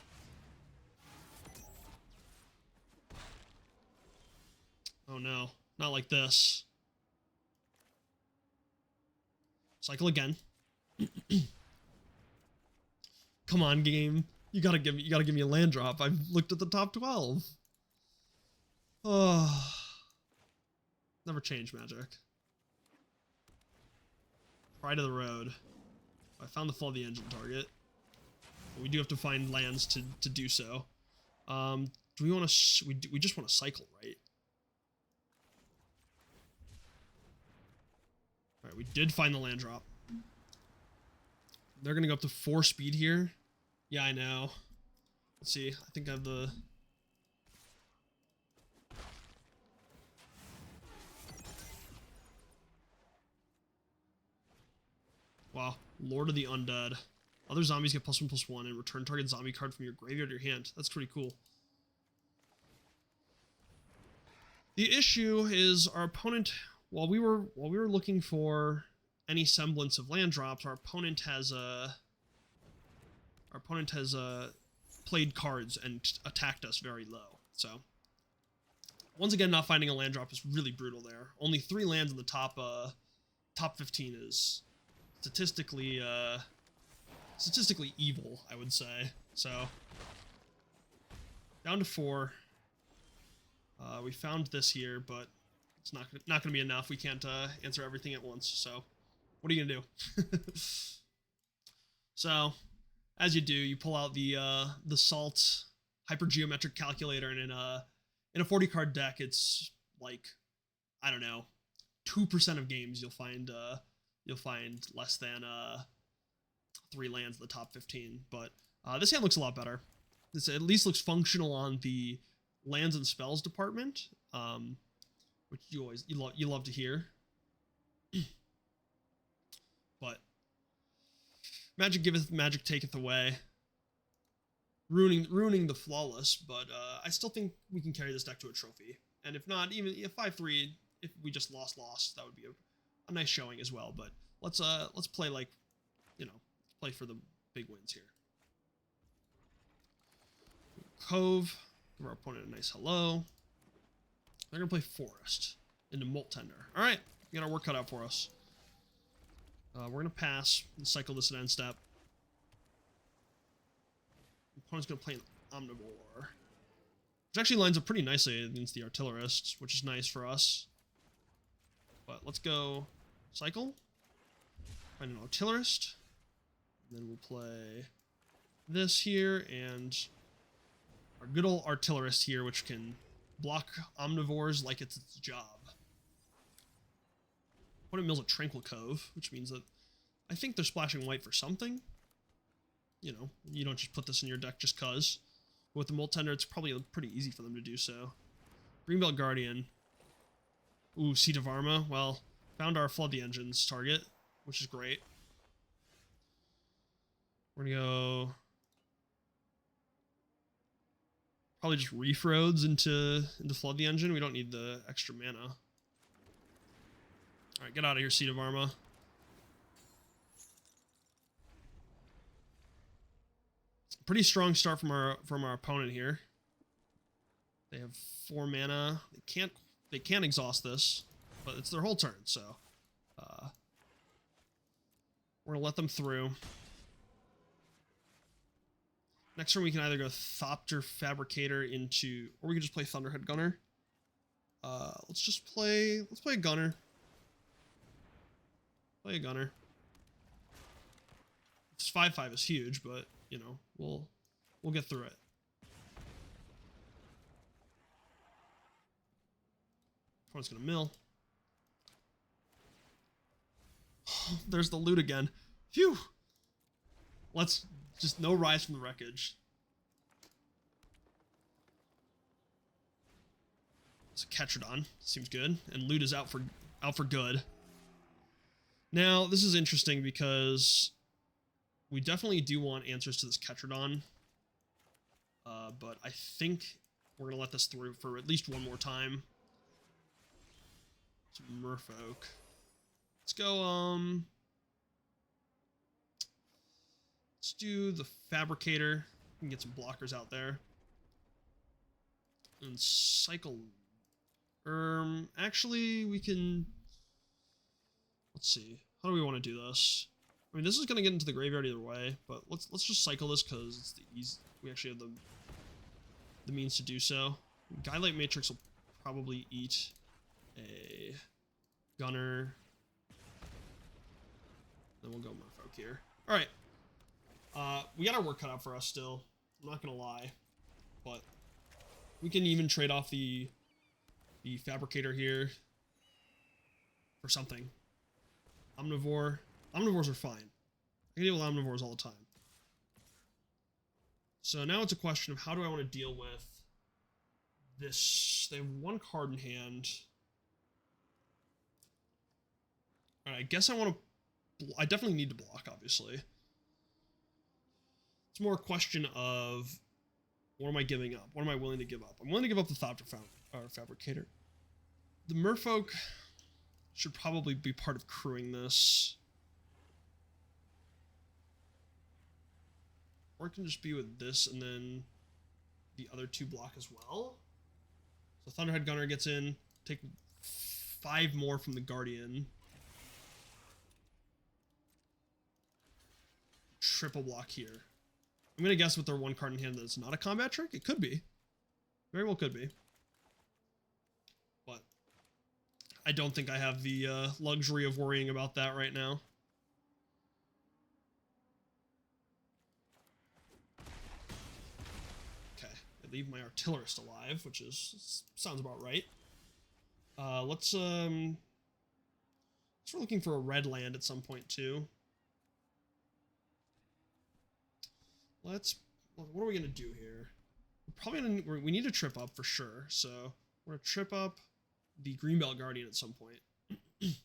Oh no, not like this. Cycle again. Come on, game. You gotta give me a land drop. I've looked at the top 12. Oh. Never change Magic. Pride of the Road. I found the Fall of the Engine target. But we do have to find lands to do so. Do we want to? We just want to cycle, right? All right, we did find the land drop. They're gonna go up to 4 speed here. Yeah, I know. Let's see. I think I have the. Wow, Lord of the Undead. Other zombies get +1/+1 and return target zombie card from your graveyard to your hand. That's pretty cool. The issue is our opponent, while we were looking for any semblance of land drops, our opponent has played cards and attacked us very low. So once again, not finding a land drop is really brutal there. Only 3 lands in the top 15 is statistically evil, I would say. So down to 4. We found this here, but it's not going to be enough. We can't answer everything at once. So what are you going to do? So as you do, you pull out the Salt Hypergeometric Calculator, and in a 40 card deck, it's like, I don't know, 2% of games you'll find less than 3 lands in the top 15. But this hand looks a lot better. This at least looks functional on the lands and spells department, which you love to hear. But magic giveth, magic taketh away, ruining the flawless. But I still think we can carry this deck to a trophy, and if not, even 5-3, if we just lost, that would be a nice showing as well. But let's play, like, you know, play for the big wins here. Cove, give our opponent a nice hello. They're gonna play Forest into Molt Tender. All right, we got our work cut out for us. We're gonna pass and cycle this at end step. Opponent's gonna play an Omnivore, which actually lines up pretty nicely against the Artillerist, which is nice for us. But let's go cycle, find an Artillerist, and then we'll play this here, and our good old Artillerist here, which can block Omnivores like it's its job. Opponent mills a Tranquil Cove, which means that I think they're splashing white for something. You know, you don't just put this in your deck just cuz. With the Molt Tender, it's probably pretty easy for them to do so. Greenbelt Guardian. Ooh, Seat of Arma. Well, Found our flood the engines target, which is great. We're gonna go probably just reef roads into flood the engine. We don't need the extra mana. All right, get out of here, Seed of Arma. Pretty strong start from our opponent here. They have 4 mana. They can't exhaust this, but it's their whole turn, so we're gonna let them through. Next turn we can either go Thopter Fabricator into, or we can just play Thunderhead Gunner. Let's play a Gunner. Play a Gunner. This 5/5 is huge, but you know, we'll get through it. Opponent's gonna mill. There's the loot again. Phew. Let's just no rise from the wreckage. It's a Ketrodon. Seems good. And loot is out for good. Now, this is interesting because we definitely do want answers to this Ketrodon. But I think we're going to let this through for at least one more time. It's Merfolk. Let's go, let's do the Fabricator. We can get some blockers out there. And cycle. Actually, we can... Let's see. How do we want to do this? I mean, this is going to get into the graveyard either way, but let's just cycle this because it's the easy. We actually have the means to do so. Guidelight Matrix will probably eat a Gunner. Then we'll go Merfolk here. All right. We got our work cut out for us still. I'm not gonna lie, but we can even trade off the Fabricator here for something. Omnivore. Omnivores are fine. I can deal with Omnivores all the time. So now it's a question of how do I want to deal with this? They have 1 card in hand. All right, I guess I want to... I definitely need to block, obviously. It's more a question of what am I giving up? What am I willing to give up? I'm willing to give up the Thopter Fabricator. The Merfolk should probably be part of crewing this. Or it can just be with this and then the other 2 block as well. So Thunderhead Gunner gets in, take 5 more from the Guardian. Triple block here. I'm going to guess with their 1 card in hand that it's not a combat trick. It could be. Very well could be. But I don't think I have the luxury of worrying about that right now. Okay. I leave my Artillerist alive, which is sounds about right. Let's we're looking for a red land at some point too. What are we gonna do here? We're probably gonna, we need to trip up for sure. So we're gonna trip up the Greenbelt Guardian at some point. Let's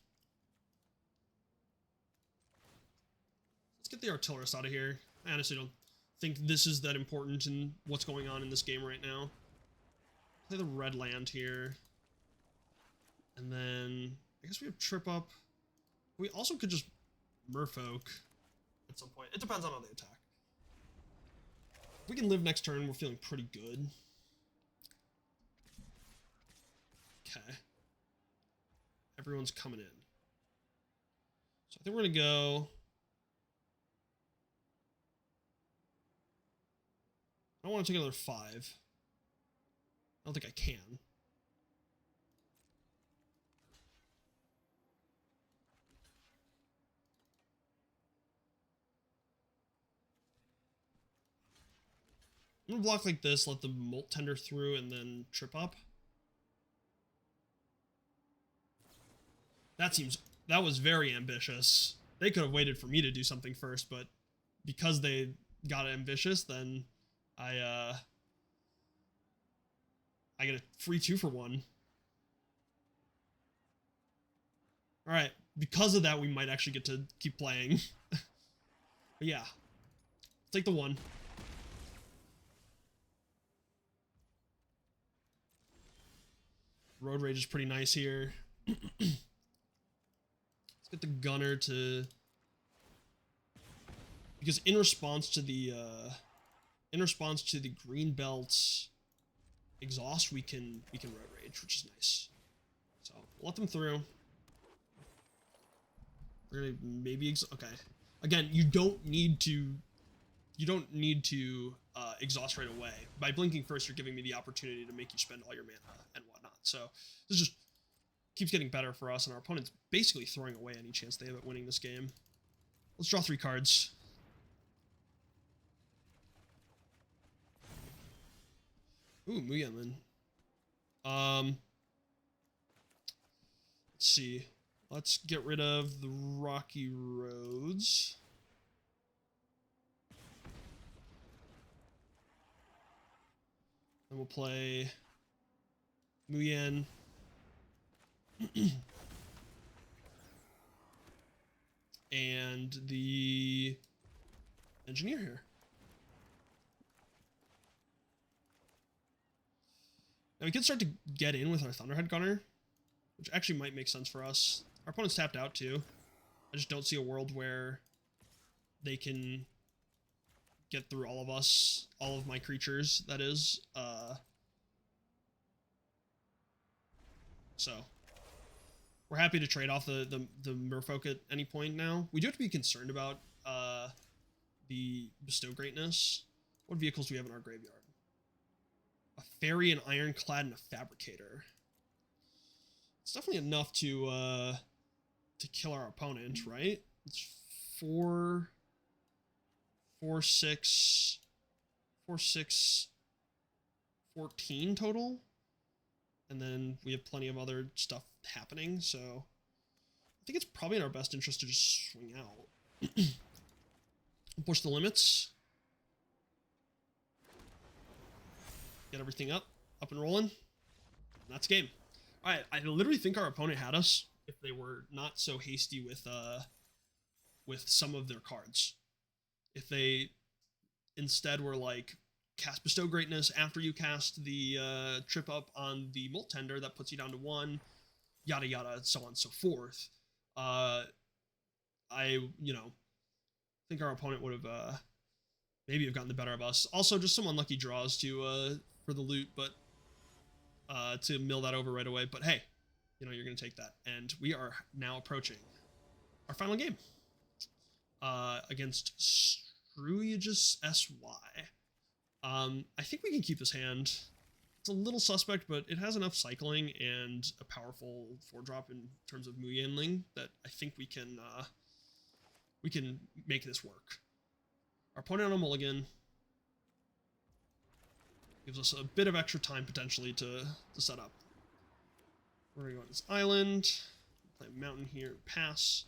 get the Artillerist out of here. I honestly don't think this is that important in what's going on in this game right now. Play the red land here. And then I guess we have trip up. We also could just Merfolk at some point. It depends on how they attack. If we can live next turn, we're feeling pretty good. Okay. Everyone's coming in. So I think we're going to go... I don't want to take another 5. I don't think I can. I'm gonna block like this, let the Molt Tender through, and then trip up. That was very ambitious. They could have waited for me to do something first, but because they got ambitious, then I get a free 2 for 1. All All right, because of that, we might actually get to keep playing. But yeah, take the 1. Road rage is pretty nice here. Let's get the gunner to, because in response to the green belt exhaust, we can road rage, which is nice. So we'll let them through. We're gonna maybe okay. Again, you don't need to exhaust right away. By blinking first, you're giving me the opportunity to make you spend all your mana and whatnot. So this just keeps getting better for us, and our opponent's basically throwing away any chance they have at winning this game. Let's draw 3 cards. Ooh, Muyemin. Let's see. Let's get rid of the rocky roads. And we'll play Muyen. And the engineer here. Now we can start to get in with our Thunderhead Gunner, which actually might make sense for us. Our opponent's tapped out too. I just don't see a world where they can get through all of us, all of my creatures, that is. So we're happy to trade off the Merfolk at any point now. We do have to be concerned about the Bestow Greatness. What vehicles do we have in our graveyard? A Fairy, an Ironclad, and a Fabricator. It's definitely enough to kill our opponent, right? It's 4, 6, 14 total. And then we have plenty of other stuff happening, so I think it's probably in our best interest to just swing out. Push the limits. Get everything up and rolling. And that's game. All right, I literally think our opponent had us if they were not so hasty with some of their cards. If they instead were like, cast Bestow Greatness after you cast the trip up on the Molt Tender, that puts you down to 1, yada yada, so on and so forth. I think our opponent would have maybe have gotten the better of us. Also, just some unlucky draws to for the loot, but to mill that over right away. But hey, you're gonna take that, and we are now approaching our final game against Struyagus SY. I think we can keep this hand. It's a little suspect, but it has enough cycling and a powerful 4-drop in terms of Muyenling that I think we can make this work. Our opponent on a mulligan gives us a bit of extra time potentially to set up. We're gonna go on this island, play a mountain here, pass.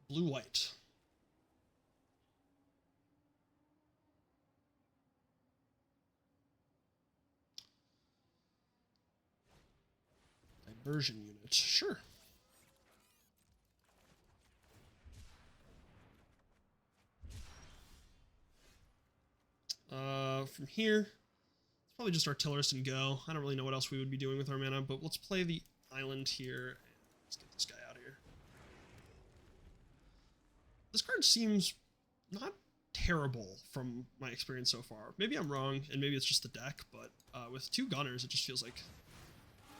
Blue-white. Diversion unit, sure. From here, it's probably just Artillerist and go. I don't really know what else we would be doing with our mana, but let's play the island here. Let's get this guy out of here. This card seems not terrible from my experience so far. Maybe I'm wrong, and maybe it's just the deck, but with 2 gunners, it just feels like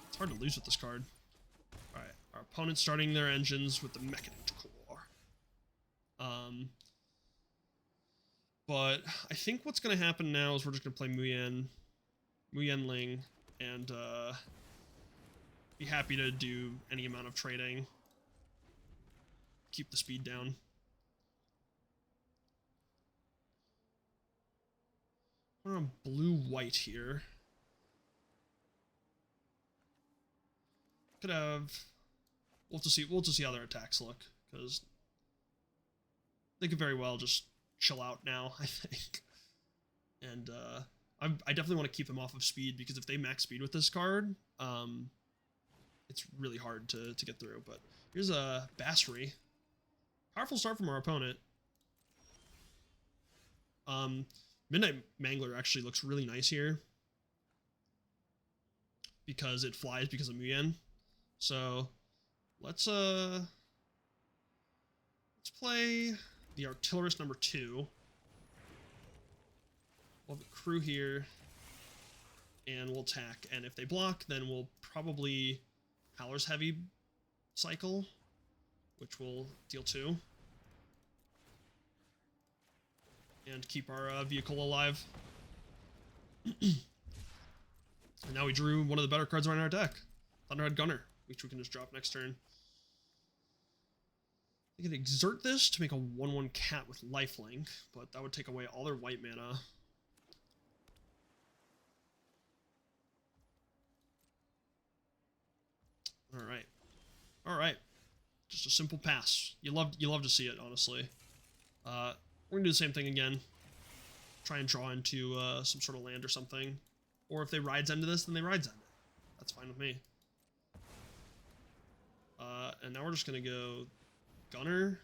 it's hard to lose with this card. Alright, our opponent's starting their engines with the Mechanate Core. But I think what's going to happen now is we're just going to play Muyenling, and be happy to do any amount of trading. Keep the speed down. We're on blue-white here. Could have... We'll have to see how their attacks look, because they could very well just chill out now, I think. And I definitely want to keep them off of speed, because if they max speed with this card, it's really hard to get through. But here's a Basri. Powerful start from our opponent. Midnight Mangler actually looks really nice here because it flies because of Muyen. So let's play the Artillerist number 2. We'll have a crew here, and we'll attack. And if they block, then we'll probably Howler's Heavy cycle, which will deal 2. And keep our vehicle alive. And now we drew one of the better cards right in our deck. Thunderhead Gunner, which we can just drop next turn. They could exert this to make a 1/1 cat with lifelink, but that would take away all their white mana. Alright. Alright. Just a simple pass. You love to see it, honestly. We're gonna do the same thing again. Try and draw into some sort of land or something. Or if they rides into this, then they rides end it. That's fine with me. And now we're just gonna go Gunner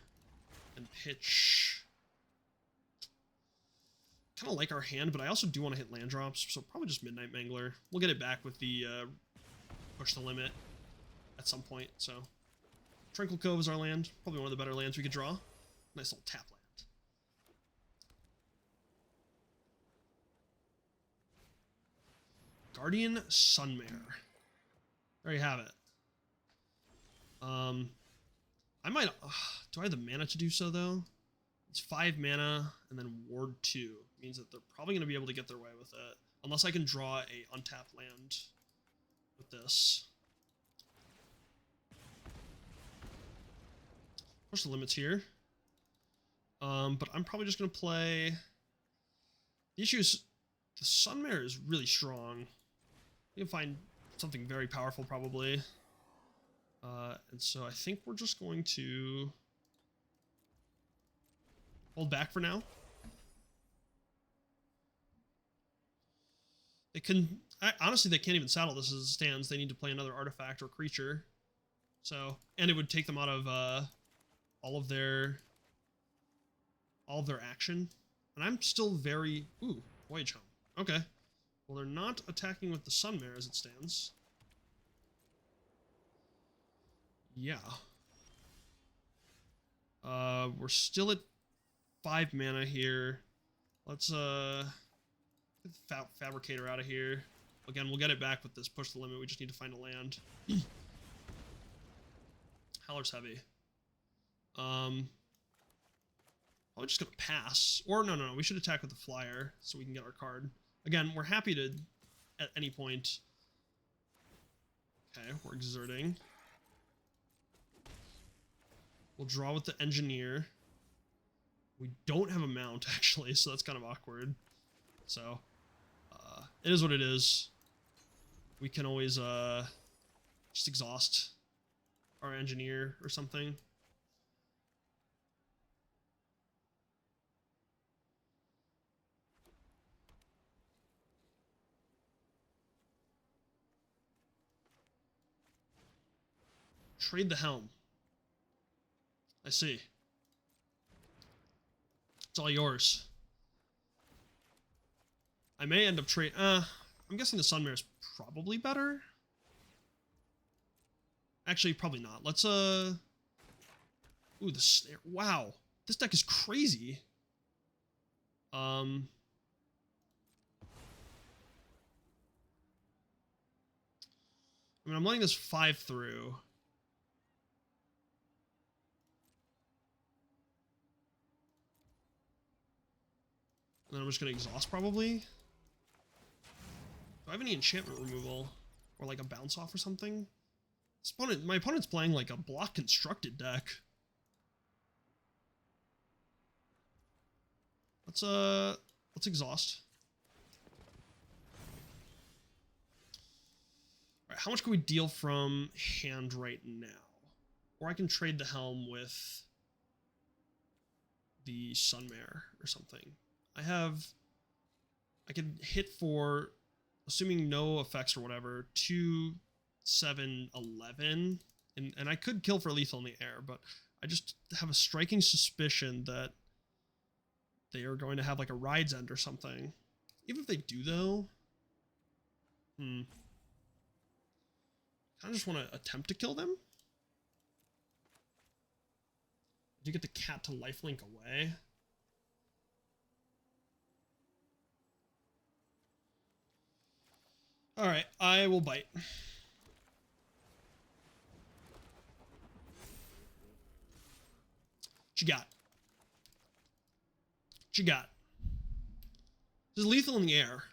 and pitch. Kind of like our hand, but I also do want to hit land drops, so probably just Midnight Mangler. We'll get it back with the push the limit at some point. So Tranquil Cove is our land, probably one of the better lands we could draw. Nice little tap land. Guardian Sunmare. There you have it. I might... do I have the mana to do so, though? It's 5 mana, and then Ward 2. Means that they're probably going to be able to get their way with it. Unless I can draw a untapped land with this. Push the limits here. But I'm probably just going to play... The issue is the Sunmare is really strong. You can find something very powerful, probably. And so I think we're just going to hold back for now. They can... honestly, they can't even saddle this as it stands. They need to play another artifact or creature. So, and it would take them out of all of their action. And I'm still very... Ooh, Voyage Home. Okay. Well, they're not attacking with the Sunmare as it stands. Yeah. We're still at 5 mana here. Let's get the Fabricator out of here. Again, we'll get it back with this push the limit. We just need to find a land. Howler's Heavy. Probably just gonna pass. Or no, we should attack with the Flyer so we can get our card. Again, we're happy to, at any point... Okay, we're exerting. We'll draw with the Engineer. We don't have a mount, actually, so that's kind of awkward. So, it is what it is. We can always, just exhaust our Engineer or something. Trade the Helm. I see. It's all yours. I may end up I'm guessing the Sunmare is probably better. Actually, probably not. Let's, Ooh, the Snare. Wow. This deck is crazy. I mean, I'm letting this 5 through. And then I'm just going to exhaust, probably. Do I have any enchantment removal? Or, like, a bounce off or something? My opponent's playing, like, a block constructed deck. Let's exhaust. Alright, how much can we deal from hand right now? Or I can trade the Helm with the Sunmare or something. I can hit for, assuming no effects or whatever, 2 7-11, and I could kill for lethal in the air, but I just have a striking suspicion that they are going to have like a ride's end or something. Even if they do, though, I just want to attempt to kill them. I do get the cat to lifelink away. Alright, I will bite. What you got? What you got? This is lethal in the air.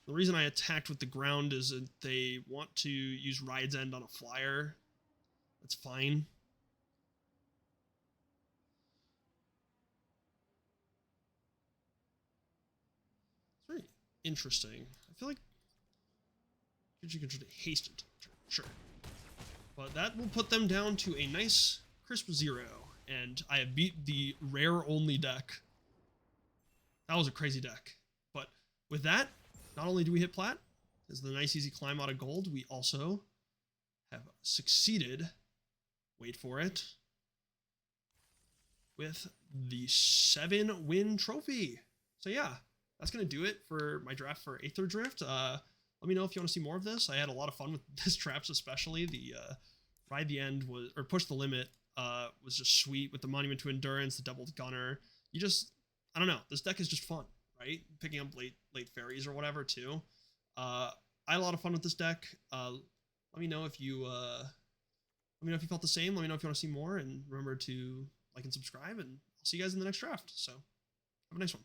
The reason I attacked with the ground is that they want to use Ride's End on a flyer. That's fine. It's very interesting. I feel like you can haste it. Sure. But that will put them down to a nice crisp 0. And I have beat the rare-only deck. That was a crazy deck. But with that, not only do we hit plat, as the nice easy climb out of gold, we also have succeeded, wait for it, with the 7-win trophy. So yeah, that's going to do it for my draft for Atherdrift. Let me know if you want to see more of this. I had a lot of fun with this traps, especially. The Ride the End was, or Push the Limit was just sweet with the Monument to Endurance, the doubled Gunner. You just, I don't know, this deck is just fun, right? Picking up late fairies or whatever too. I had a lot of fun with this deck. Let me know if you felt the same. Let me know if you want to see more, and remember to like and subscribe, and I'll see you guys in the next draft. So have a nice one.